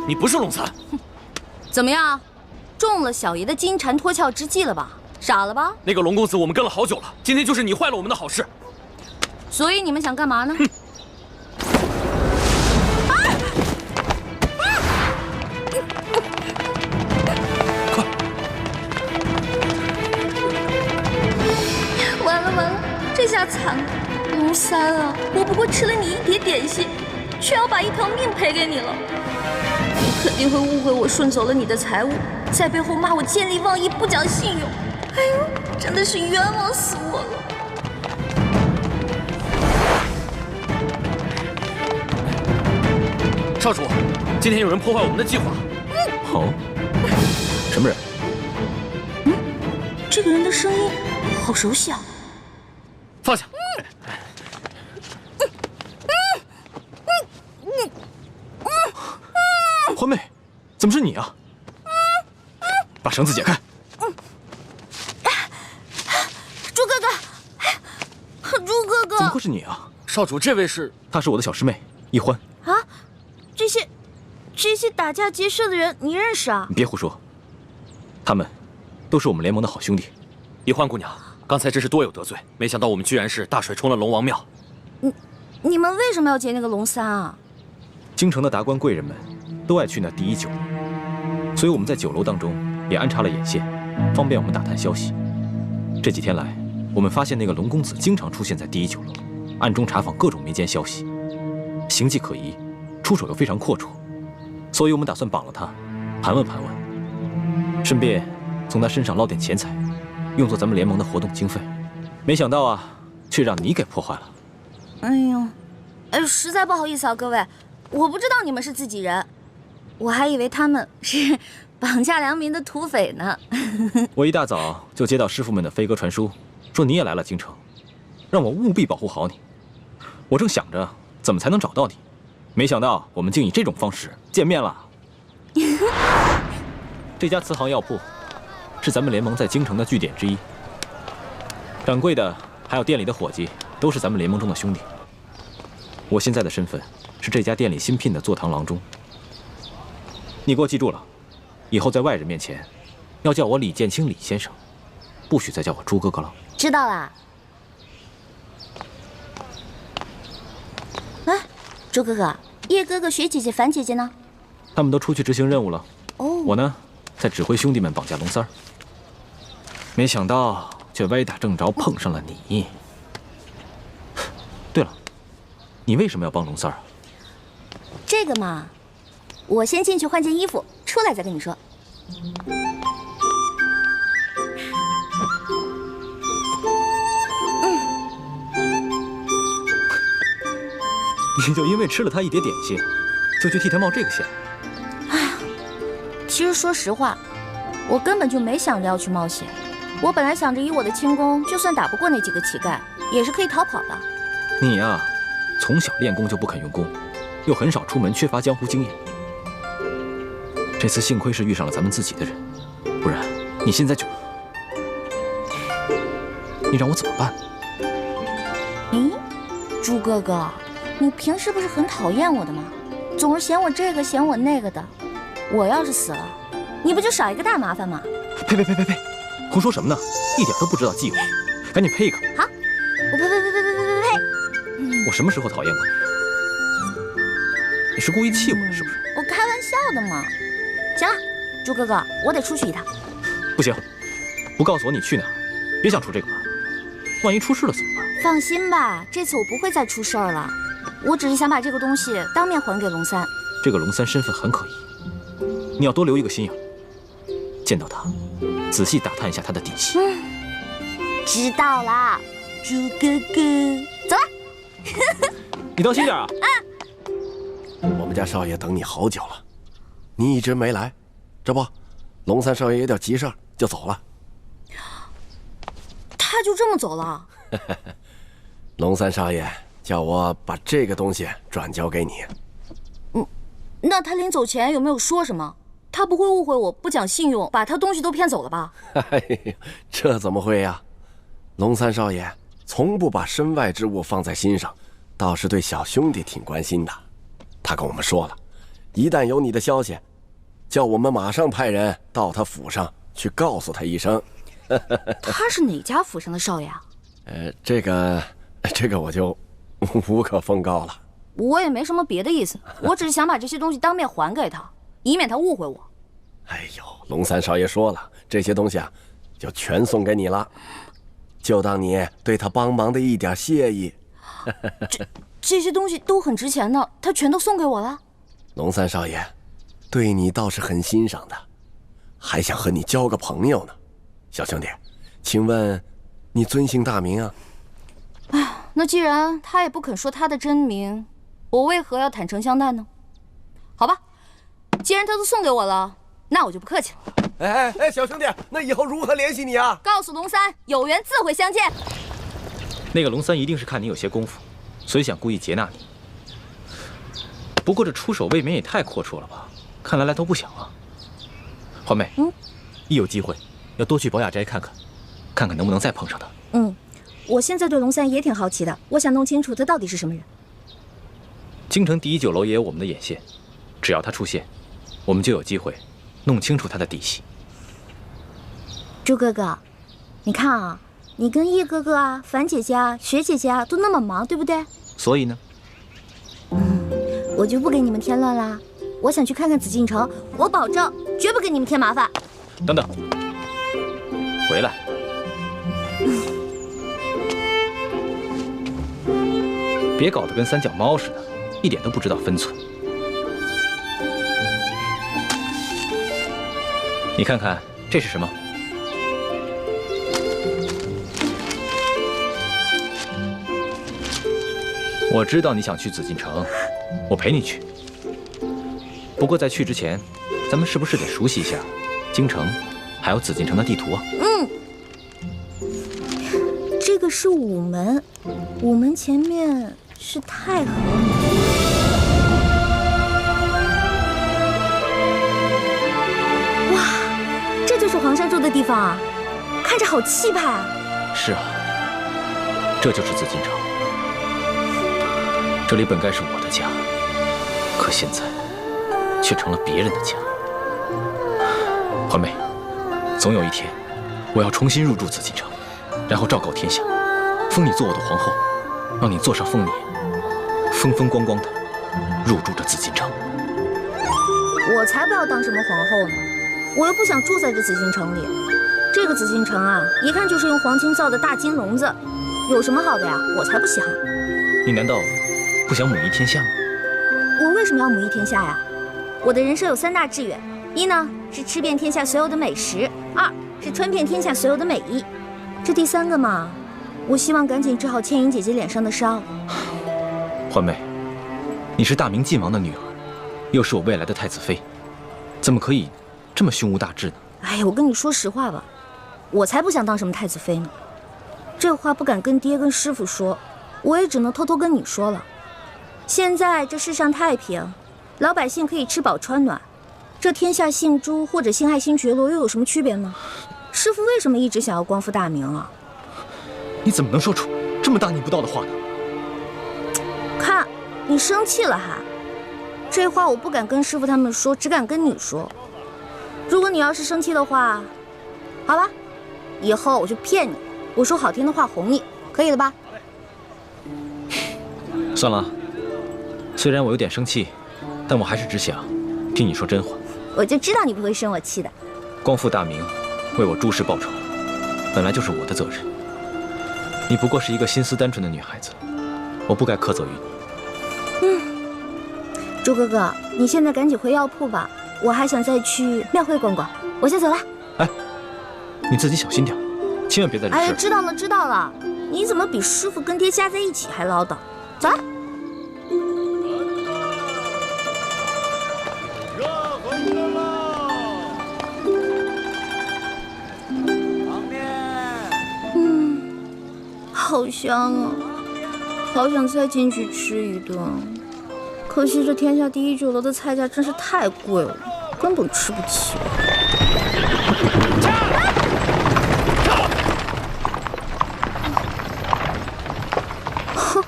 你不是龙三，怎么样，中了小爷的金蝉脱壳之计了吧？傻了吧？那个龙公子我们跟了好久了，今天就是你坏了我们的好事。所以你们想干嘛呢？完了完了，这下惨了！龙三啊，我不过吃了你一碟点心，却要把一条命赔给你了。你肯定会误会我顺走了你的财物，在背后骂我见利忘义、不讲信用。哎呦，真的是冤枉死我了！少主，今天有人破坏我们的计划。哦，什么人？这个人的声音好熟悉啊！放下！欢妹，怎么是你啊？把绳子解开！猪哥哥，猪哥哥，怎么会是你啊？少主，这位是？她是我的小师妹一欢。啊，这些打架劫舍的人，你认识啊？你别胡说，他们都是我们联盟的好兄弟。一欢姑娘，刚才真是多有得罪，没想到我们居然是大水冲了龙王庙。你们为什么要劫那个龙三啊？京城的达官贵人们都爱去那第一酒楼，所以我们在酒楼当中也安插了眼线，方便我们打探消息。这几天来，我们发现那个龙公子经常出现在第一酒楼，暗中查访各种民间消息，行迹可疑，出手又非常阔绰，所以我们打算绑了他，盘问盘问，顺便从他身上捞点钱财，用作咱们联盟的活动经费。没想到啊，却让你给破坏了。哎呦，实在不好意思啊，各位，我不知道你们是自己人，我还以为他们是绑架良民的土匪呢。我一大早就接到师傅们的飞鸽传书，说你也来了京城，让我务必保护好你。我正想着怎么才能找到你，没想到我们竟以这种方式见面了。这家慈航药铺是咱们联盟在京城的据点之一，掌柜的还有店里的伙计都是咱们联盟中的兄弟。我现在的身份是这家店里新聘的坐堂郎中。你给我记住了，以后在外人面前要叫我李建清李先生，不许再叫我朱哥哥了。知道啦。哎，朱哥哥，叶哥哥、雪姐姐、樊姐姐呢？他们都出去执行任务了。哦，我呢，在指挥兄弟们绑架龙三儿。没想到却歪打正着碰上了你。对了，你为什么要帮龙三儿啊？这个嘛，我先进去换件衣服，出来再跟你说。你就因为吃了他一碟点心，就去替他冒这个险？哎呀，其实说实话，我根本就没想着要去冒险。我本来想着以我的轻功，就算打不过那几个乞丐，也是可以逃跑的。你呀，从小练功就不肯用功，又很少出门，缺乏江湖经验。这次幸亏是遇上了咱们自己的人，不然你现在就……你让我怎么办？咦，朱哥哥，你平时不是很讨厌我的吗？总是嫌我这个嫌我那个的。我要是死了，你不就少一个大麻烦吗？呸！胡说什么呢？一点都不知道忌讳，赶紧呸一个！好，我呸！我什么时候讨厌过你啊？你是故意气我的是不是？我开玩笑的嘛。行了，朱哥哥，我得出去一趟。不行，不告诉我你去哪儿，别想出这个门。万一出事了怎么办？放心吧，这次我不会再出事儿了。我只是想把这个东西当面还给龙三。这个龙三身份很可疑，你要多留一个心眼。见到他，仔细打探一下他的底细。知道啦，朱哥哥，走了。你当心点啊！我们家少爷等你好久了，你一直没来，这不，龙三少爷有点急事就走了。他就这么走了？龙三少爷叫我把这个东西转交给你。那他临走前有没有说什么？他不会误会我不讲信用，把他东西都骗走了吧？哎呀，这怎么会呀？龙三少爷从不把身外之物放在心上，倒是对小兄弟挺关心的。他跟我们说了，一旦有你的消息，叫我们马上派人到他府上去告诉他一声。他是哪家府上的少爷啊？这个我就无可奉告了。我也没什么别的意思，我只是想把这些东西当面还给他，以免他误会我。哎呦，龙三少爷说了，这些东西啊，就全送给你了，就当你对他帮忙的一点谢意。这些东西都很值钱的，他全都送给我了。龙三少爷，对你倒是很欣赏的，还想和你交个朋友呢。小兄弟，请问你尊姓大名啊？哎，那既然他也不肯说他的真名，我为何要坦诚相待呢？好吧，既然他都送给我了，那我就不客气了。哎，小兄弟，那以后如何联系你啊？告诉龙三，有缘自会相见。那个龙三一定是看你有些功夫，所以想故意劫纳你。不过这出手未免也太阔绰了吧？看来来头不小啊。环妹，一有机会要多去宝雅斋看看，看看能不能再碰上他。我现在对龙三也挺好奇的，我想弄清楚他到底是什么人。京城第一酒楼也有我们的眼线，只要他出现，我们就有机会弄清楚他的底细。朱哥哥，你看啊，你跟叶哥哥啊、樊姐姐啊、雪姐姐啊都那么忙，对不对？所以呢？我就不给你们添乱啦。我想去看看紫禁城，我保证绝不给你们添麻烦。等等，回来。别搞得跟三脚猫似的，一点都不知道分寸。你看看这是什么？我知道你想去紫禁城，我陪你去。不过在去之前，咱们是不是得熟悉一下京城，还有紫禁城的地图啊？这个是午门，午门前面是太和门。哇，这就是皇上住的地方啊，看着好气派啊！是啊，这就是紫禁城。这里本该是我的家，可现在却成了别人的家。环妹，总有一天，我要重新入住紫禁城，然后昭告天下，封你做我的皇后，让你坐上凤辇，风风光光的入住这紫禁城。我才不要当什么皇后呢，我又不想住在这紫禁城里。这个紫禁城啊，一看就是用黄金造的大金笼子，有什么好的呀？我才不稀罕。你难道不想母仪天下吗？我为什么要母仪天下呀？我的人生有3大志愿，一呢是吃遍天下所有的美食，2是穿遍天下所有的美衣，这第3个嘛，我希望赶紧治好倩影姐姐脸上的伤。环妹，你是大明晋王的女儿，又是我未来的太子妃，怎么可以这么胸无大志呢？哎呀，我跟你说实话吧，我才不想当什么太子妃呢。这话不敢跟爹跟师傅说，我也只能偷偷跟你说了。现在这世上太平，老百姓可以吃饱穿暖，这天下姓朱或者姓爱新觉罗又有什么区别呢？师傅为什么一直想要光复大明啊？你怎么能说出这么大逆不道的话呢？看，你生气了还？这话我不敢跟师傅他们说，只敢跟你说。如果你要是生气的话，好吧，以后我就骗你，我说好听的话哄你，可以了吧？算了，虽然我有点生气，但我还是只想听你说真话。我就知道你不会生我气的。光复大明，为我朱氏报仇，本来就是我的责任。你不过是一个心思单纯的女孩子，我不该苛责于你。朱哥哥，你现在赶紧回药铺吧，我还想再去庙会逛逛。我先走了。哎，你自己小心点，千万别在这事。哎呀，知道了知道了，你怎么比师傅跟爹加在一起还唠叨？走了。好香啊，好想再进去吃一顿。可惜这天下第一酒楼的菜价真是太贵了，根本吃不起。哼，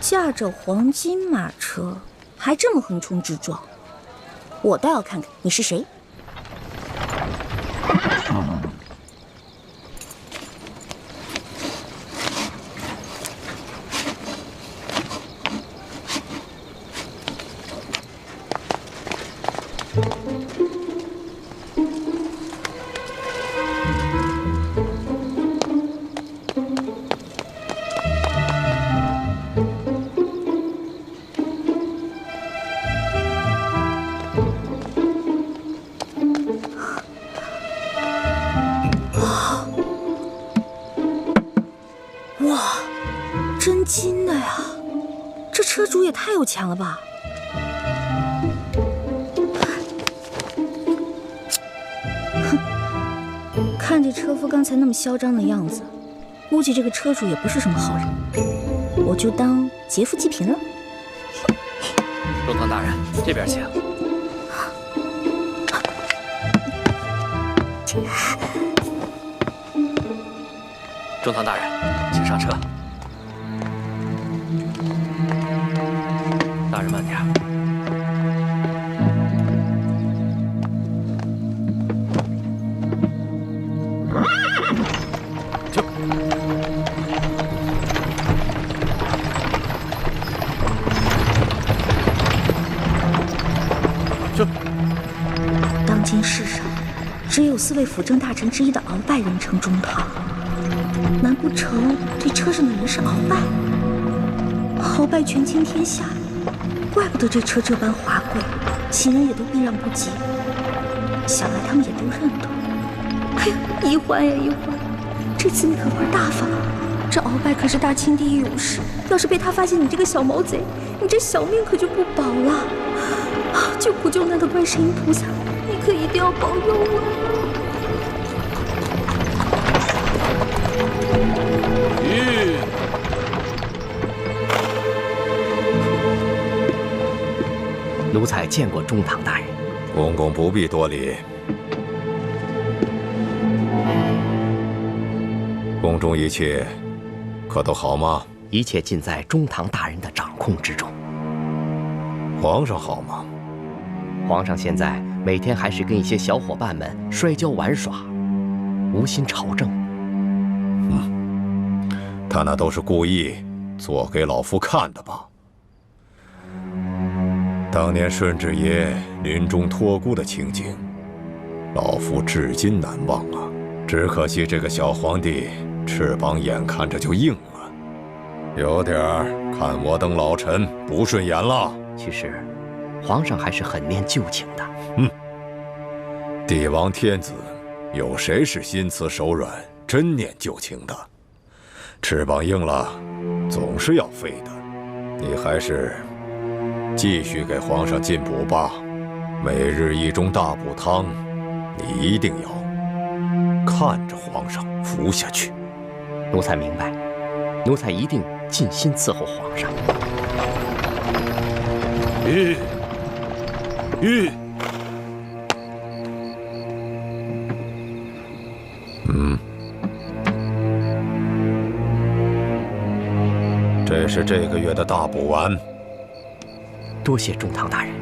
驾着黄金马车，还这么横冲直撞，我倒要看看你是谁。哇，真金的呀！这车主也太有钱了吧！哼，看这车夫刚才那么嚣张的样子，估计这个车主也不是什么好人。我就当劫富济贫了。中堂大人，这边请。中堂大人，请上车。大人慢点。当今世上，只有4位辅政大臣之一的鳌拜人称中堂。难不成这车上的人是鳌拜？鳌拜权倾天下，怪不得这车这般华贵，行人也都避让不及。想来他们也都认得。哎呀，一欢呀一欢，这次你可玩大发了。这鳌拜可是大清第一勇士，要是被他发现你这个小毛贼，你这小命可就不保了。救苦救难的观世音菩萨，你可一定要保佑我。奴才见过中堂大人。公公不必多礼。宫中一切可都好吗？一切尽在中堂大人的掌控之中。皇上好吗？皇上现在每天还是跟一些小伙伴们摔跤玩耍，无心朝政。他那都是故意做给老夫看的吧？当年顺治爷临终托孤的情景，老夫至今难忘啊！只可惜这个小皇帝翅膀眼看着就硬了，有点看我等老臣不顺眼了。其实，皇上还是很念旧情的。帝王天子，有谁是心慈手软、真念旧情的？翅膀硬了，总是要飞的。你还是继续给皇上进补吧，每日1盅大补汤，你一定要看着皇上服下去。奴才明白，奴才一定尽心伺候皇上。这是这个月的大补丸。多谢中堂大人。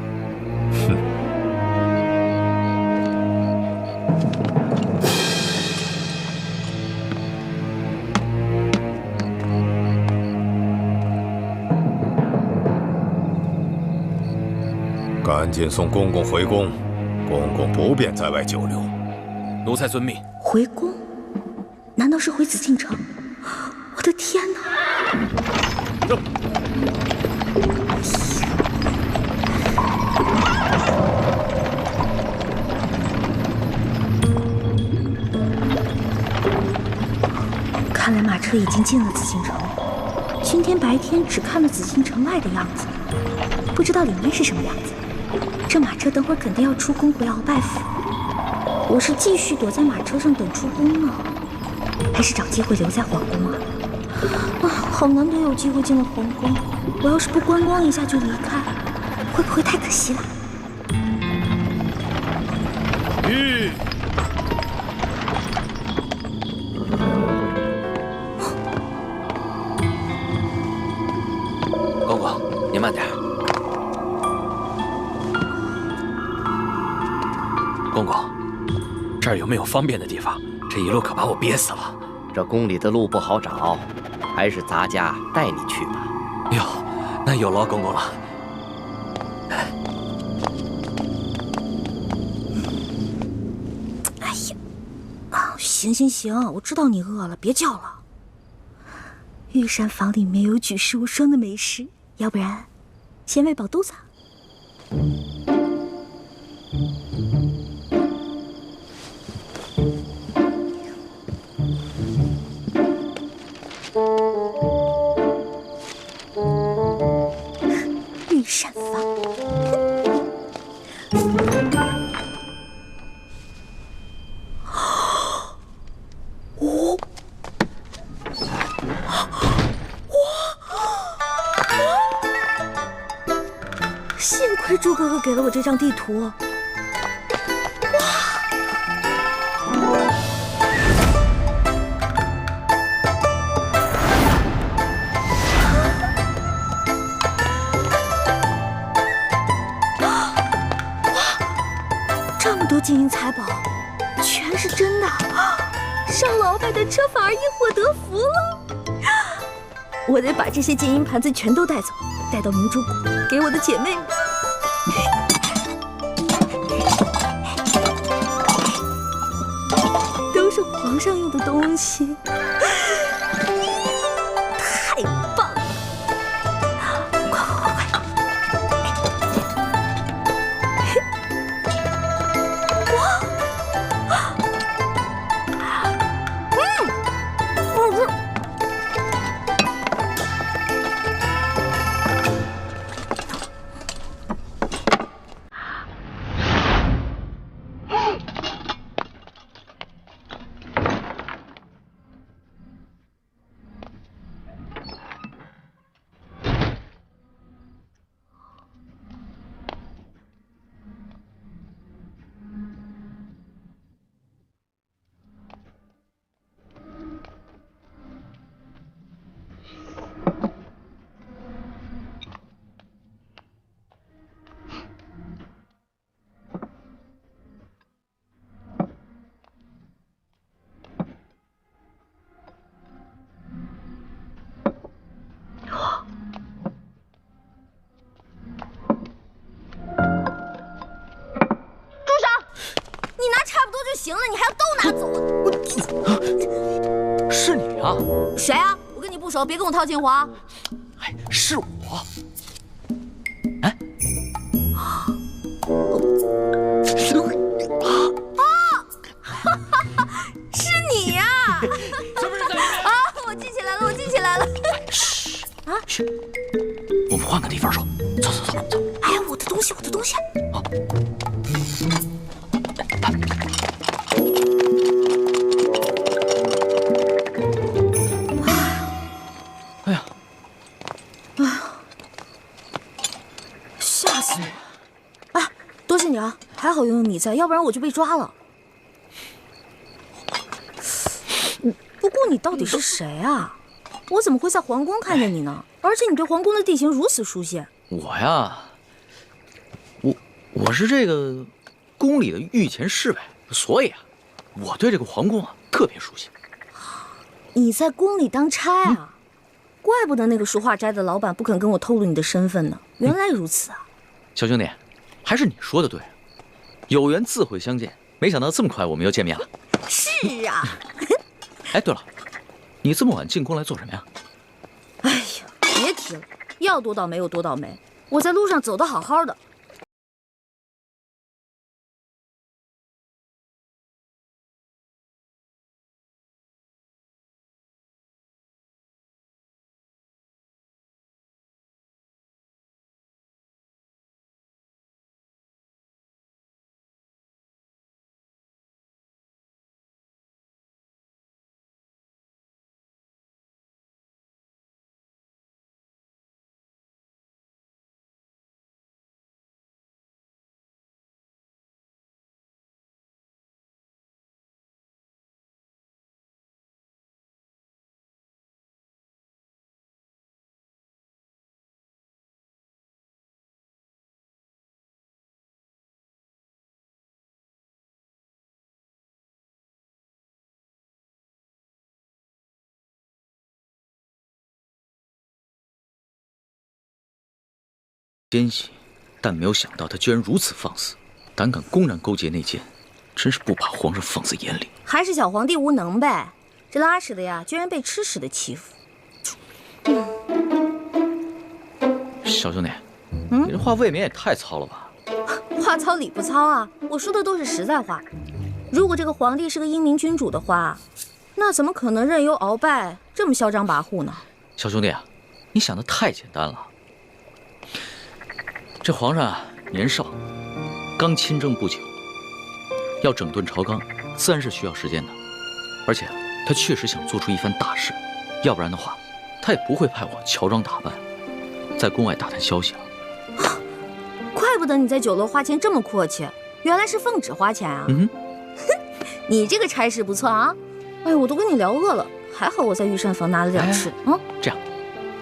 赶紧送公公回宫，公公不便在外久留。奴才遵命。回宫？难道是回紫禁城？我的天哪！看来马车已经进了紫禁城。今天白天只看了紫禁城外的样子，不知道里面是什么样子。这马车等会儿肯定要出宫回鳌拜府，我是继续躲在马车上等出宫呢，还是找机会留在皇宫啊？好难得有机会进了皇宫，我要是不观光一下就离开，会不会太可惜了？公公，您慢点。公公，这儿有没有方便的地方？这一路可把我憋死了。这宫里的路不好找，还是咱家带你去吧。哟，那有劳公公了。哎呀，行，我知道你饿了，别叫了。御膳房里面有举世无双的美食，要不然先喂饱肚子。给了我这张地图。这么多金银财宝，全是真的！上了鳌拜的车反而因祸得福了。我得把这些金银盘子全都带走，带到明珠谷给我的姐妹们。都是皇上用的东西，太棒了！快！行了，你还要都拿走啊？是你啊？谁啊？我跟你不熟，别跟我套近乎啊！哎，是我。哎，是你呀！是不是在里面？啊！我记起来了，我记起来了。嘘啊！嘘，我们换个地方说。走。哎，我的东西，我的东西。啊。吓死我！哎，多谢你啊，还好有你在，要不然我就被抓了。不过你到底是谁啊？我怎么会在皇宫看见你呢？而且你对皇宫的地形如此熟悉。我呀，我是这个宫里的御前侍卫，所以啊，我对这个皇宫啊特别熟悉。你在宫里当差啊？怪不得那个书画斋的老板不肯跟我透露你的身份呢。原来如此啊！小兄弟，还是你说的对，有缘自会相见。没想到这么快我们又见面了。是啊。哎，对了，你这么晚进宫来做什么呀？哎呀，别提了，要多倒霉有多倒霉。我在路上走得好好的。奸细，但没有想到他居然如此放肆，胆敢公然勾结内奸，真是不把皇上放在眼里。还是小皇帝无能呗，这拉屎的呀，居然被吃屎的欺负。小兄弟，你这话未免也太糙了吧？话糙理不糙啊，我说的都是实在话。如果这个皇帝是个英明君主的话，那怎么可能任由鳌拜这么嚣张跋扈呢？小兄弟啊，你想的太简单了。这皇上啊，年少，刚亲政不久，要整顿朝纲，自然是需要时间的。而且他确实想做出一番大事，要不然的话，他也不会派我乔装打扮，在宫外打探消息了。怪怪不得你在酒楼花钱这么阔气，原来是奉旨花钱啊！你这个差事不错啊！哎，我都跟你聊饿了，还好我在御膳房拿了点吃。这样，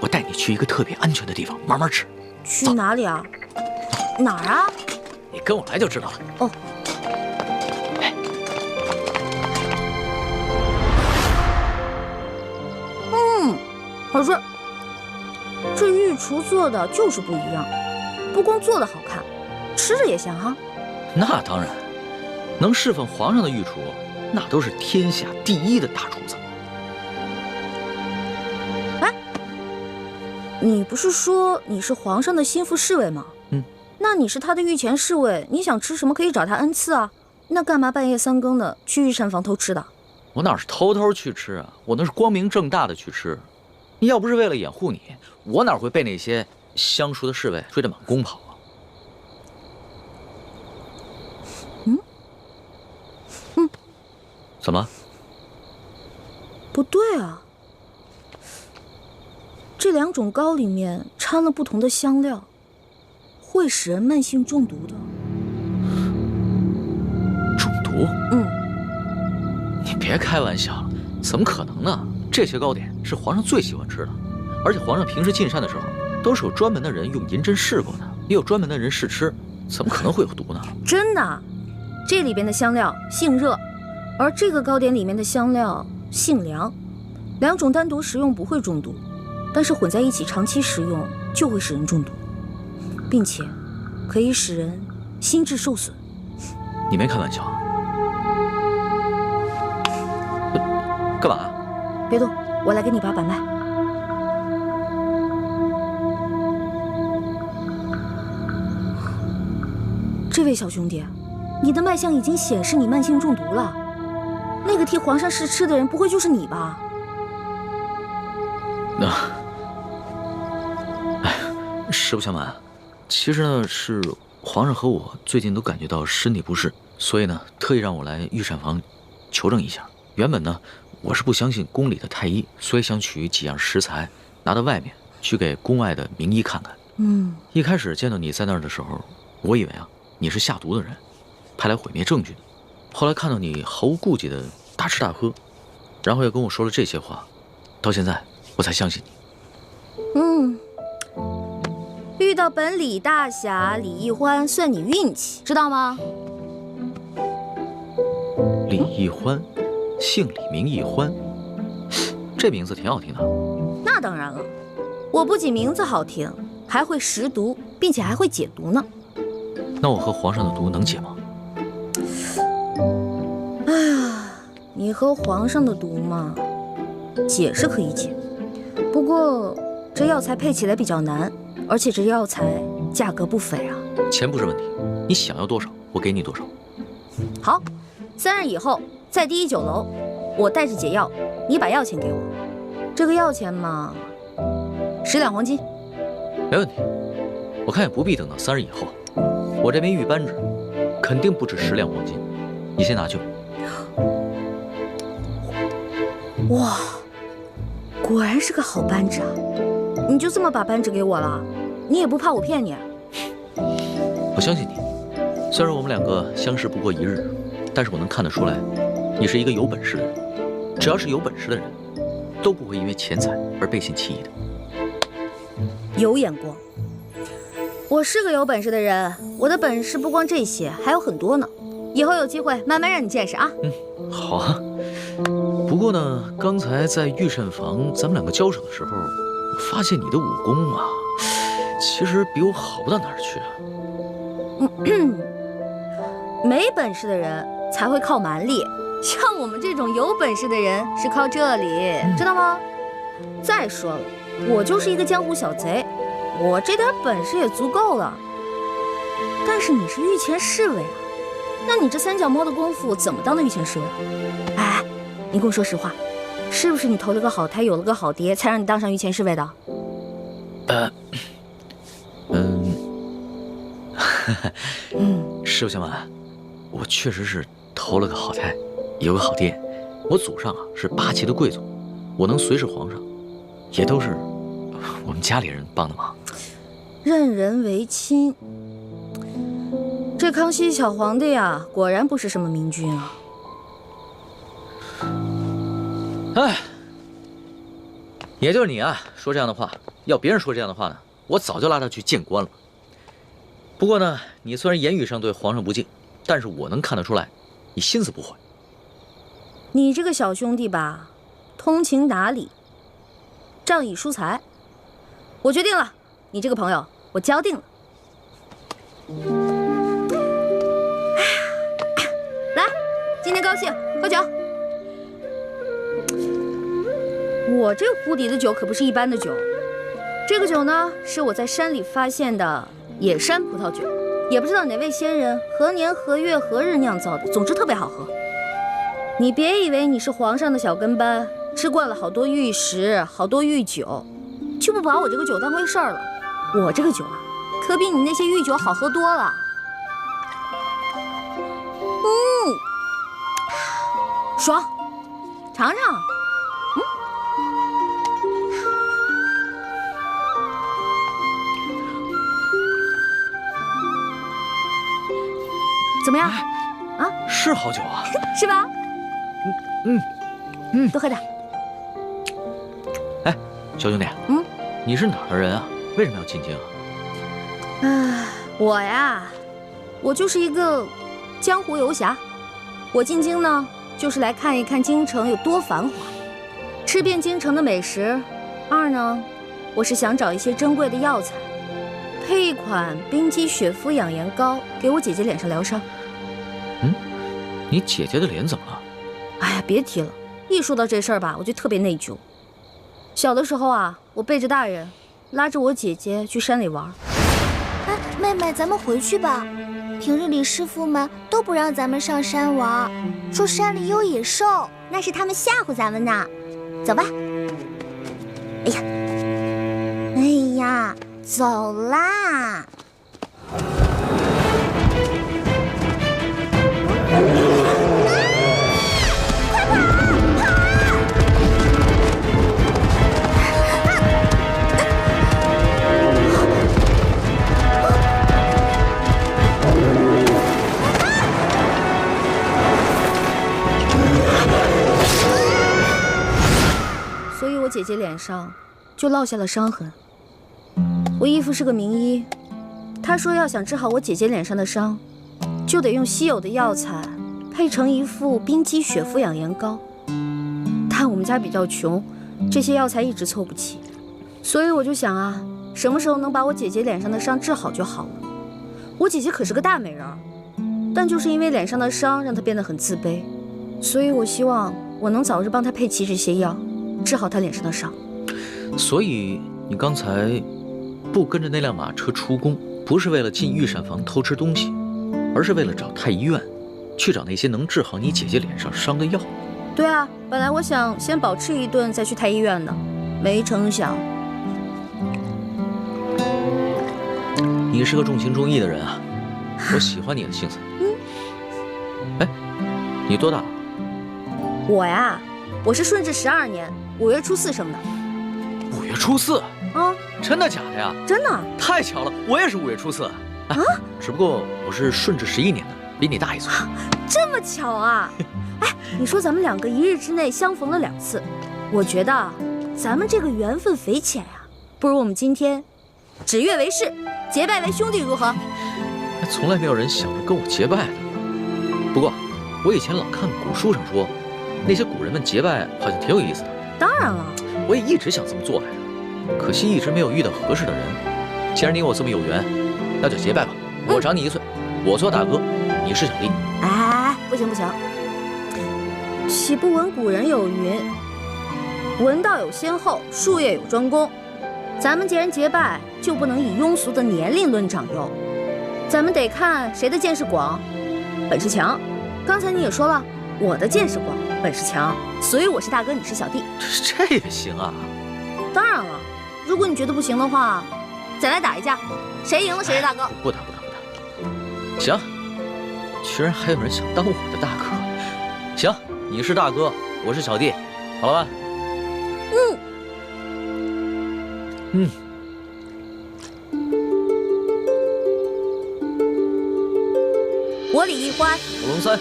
我带你去一个特别安全的地方慢慢吃。去哪里啊？哪儿啊？你跟我来就知道了。哦。可是这御厨做的就是不一样，不光做的好看，吃着也香哈。那当然，能侍奉皇上的御厨，那都是天下第一的大厨子。哎，你不是说你是皇上的心腹侍卫吗？那你是他的御前侍卫，你想吃什么可以找他恩赐啊。那干嘛半夜3更的去御膳房偷吃的？我哪是偷偷去吃啊，我那是光明正大的去吃。你要不是为了掩护你，我哪会被那些相熟的侍卫追得满宫跑啊？怎么了？不对啊，这2种糕里面掺了不同的香料，会使人慢性中毒的。中毒？你别开玩笑了，怎么可能呢？这些糕点是皇上最喜欢吃的，而且皇上平时进膳的时候，都是有专门的人用银针试过的，也有专门的人试吃，怎么可能会有毒呢？真的，这里边的香料性热，而这个糕点里面的香料性凉，2种单独食用不会中毒，但是混在一起长期食用就会使人中毒，并且可以使人心智受损。你没开玩笑啊？干嘛？别动，我来给你把把脉。这位小兄弟，你的脉象已经显示你慢性中毒了。那个替皇上试吃的人，不会就是你吧？实不相瞒，其实呢是皇上和我最近都感觉到身体不适，所以呢特意让我来御膳房求证一下。原本呢我是不相信宫里的太医，所以想取几样食材拿到外面去给宫外的名医看看。一开始见到你在那儿的时候，我以为啊你是下毒的人，派来毁灭证据的。后来看到你毫无顾忌的大吃大喝，然后又跟我说了这些话，到现在我才相信你。遇到本李大侠李易欢算你运气，知道吗？李易欢，姓李名易欢，这名字挺好听的。那当然了，我不仅名字好听，还会识毒，并且还会解毒呢。那我和皇上的毒能解吗？哎呀，你和皇上的毒嘛，解是可以解，不过这药材配起来比较难，而且这药材价格不菲啊。钱不是问题，你想要多少，我给你多少。好，3日以后在第1酒楼，我带着解药，你把药钱给我。这个药钱嘛，10两黄金。没问题，我看也不必等到3日以后。我这边御班制肯定不止10两黄金，你先拿去吧。哇，果然是个好扳指啊！你就这么把扳指给我了？你也不怕我骗你？我相信你，虽然我们2个相识不过1日，但是我能看得出来，你是一个有本事的人。只要是有本事的人，都不会因为钱财而背信弃义的。有眼光。我是个有本事的人，我的本事不光这些，还有很多呢。以后有机会慢慢让你见识啊。好啊。不过呢，刚才在御膳房咱们2个交手的时候，我发现你的武功啊，其实比我好不到哪儿去啊。没本事的人才会靠蛮力，像我们这种有本事的人是靠这里，知道吗？再说了，我就是一个江湖小贼，我这点本事也足够了。但是你是御前侍卫啊，那你这3脚猫的功夫怎么当的御前侍卫？哎，你跟我说实话，是不是你投了个好胎，有了个好爹，才让你当上御前侍卫的？实不相瞒，我确实是投了个好胎，有个好爹。我祖上啊是8旗的贵族，我能随侍皇上，也都是我们家里人帮的忙。任人唯亲，这康熙小皇帝啊，果然不是什么明君啊。哎，也就是你啊，说这样的话。要别人说这样的话呢，我早就拉他去见官了。不过呢，你虽然言语上对皇上不敬，但是我能看得出来，你心思不坏。你这个小兄弟吧，通情达理，仗义疏财。我决定了，你这个朋友我交定了。来，今天高兴，喝酒。我这壶底的酒可不是一般的酒，这个酒呢是我在山里发现的野山葡萄酒，也不知道哪位仙人何年何月何日酿造的，总之特别好喝。你别以为你是皇上的小跟班，吃惯了好多御食，好多御酒，就不把我这个酒当回事儿了。我这个酒啊，可比你那些御酒好喝多了。爽，尝尝。怎么样？啊，是好酒啊，是吧？多喝点。哎，小兄弟，你是哪儿的人啊？为什么要进京啊？我呀，我就是一个江湖游侠。我进京呢，就是来看一看京城有多繁华，吃遍京城的美食。二呢，我是想找一些珍贵的药材，配一款冰肌雪肤养颜膏，给我姐姐脸上疗伤。你姐姐的脸怎么了？哎呀，别提了，一说到这事儿吧，我就特别内疚。小的时候啊，我背着大人，拉着我姐姐去山里玩。哎，妹妹，咱们回去吧。平日里师傅们都不让咱们上山玩，说山里有野兽，那是他们吓唬咱们呢。走吧。哎呀，走啦！所以我姐姐脸上就落下了伤痕。我义父是个名医，他说要想治好我姐姐脸上的伤，就得用稀有的药材配成一副冰肌雪肤养颜膏。但我们家比较穷，这些药材一直凑不齐，所以我就想啊，什么时候能把我姐姐脸上的伤治好就好了。我姐姐可是个大美人，但就是因为脸上的伤让她变得很自卑，所以我希望我能早日帮她配齐这些药，治好她脸上的伤。所以你刚才不跟着那辆马车出宫，不是为了进御膳房偷吃东西，而是为了找太医院，去找那些能治好你姐姐脸上伤的药。对啊，本来我想先饱吃一顿再去太医院的，没成想。你是个重情重义的人啊，我喜欢你的性子。哎，你多大了？我呀，我是顺治12年5月初4生的。5月初4？啊，真的假的呀？真的。太巧了，我也是5月初4。啊，只不过我是顺治11年的，比你大1岁。这么巧啊！哎，你说咱们两个一日之内相逢了2次，我觉得咱们这个缘分匪浅呀，不如我们今天指月为誓，结拜为兄弟，如何？从来没有人想着跟我结拜的。不过我以前老看古书上说，那些古人们结拜好像挺有意思的。当然了，我也一直想这么做来着，可惜一直没有遇到合适的人。既然你我这么有缘，那就结拜吧。我长你1岁，我做大哥，你是小弟。哎，不行不行，岂不闻古人有云：文道有先后，术业有专攻。咱们既然结拜，就不能以庸俗的年龄论长幼，咱们得看谁的见识广，本事强。刚才你也说了，我的见识广，本事强，所以我是大哥，你是小弟。这也行啊？当然了，如果你觉得不行的话，再来打一架，谁赢了谁是大哥。不打。行，居然还有人想当我的大哥。行，你是大哥，我是小弟，好了吧？嗯。我李一欢，我龙三，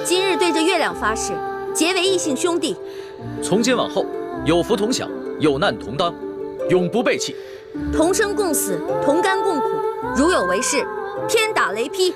今日对着月亮发誓，结为异姓兄弟。从今往后，有福同享，有难同当，永不背弃。同生共死，同甘共苦，如有违誓，天打雷劈。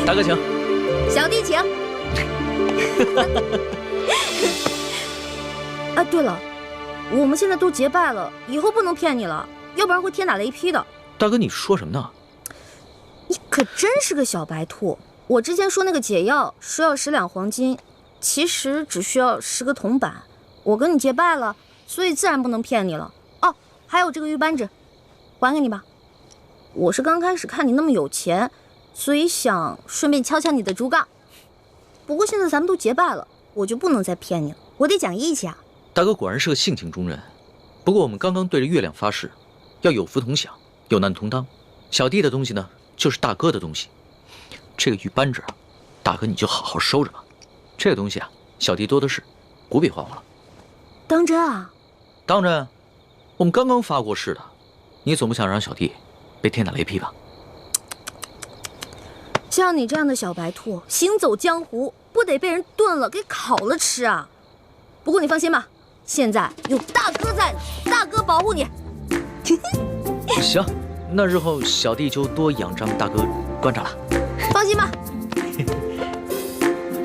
大哥请，小弟请。啊，对了，我们现在都结拜了，以后不能骗你了，要不然会天打雷劈的。大哥，你说什么呢？你可真是个小白兔！我之前说那个解药说要10两黄金，其实只需要10个铜板。我跟你结拜了，所以自然不能骗你了。哦，还有这个玉扳指，还给你吧。我是刚开始看你那么有钱，所以想顺便敲敲你的竹杠。不过现在咱们都结拜了，我就不能再骗你了，我得讲义气啊。大哥果然是个性情中人。不过我们刚刚对着月亮发誓，要有福同享，有难同当。小弟的东西呢，就是大哥的东西。这个玉扳指啊，大哥你就好好收着吧。这个东西啊，小弟多的是，不必还我了。当真啊？当真。我们刚刚发过誓的，你总不想让小弟被天打雷劈吧？像你这样的小白兔，行走江湖不得被人炖了给烤了吃啊！不过你放心吧，现在有大哥在呢，大哥保护你。行，那日后小弟就多仰仗大哥观察了。放心吧。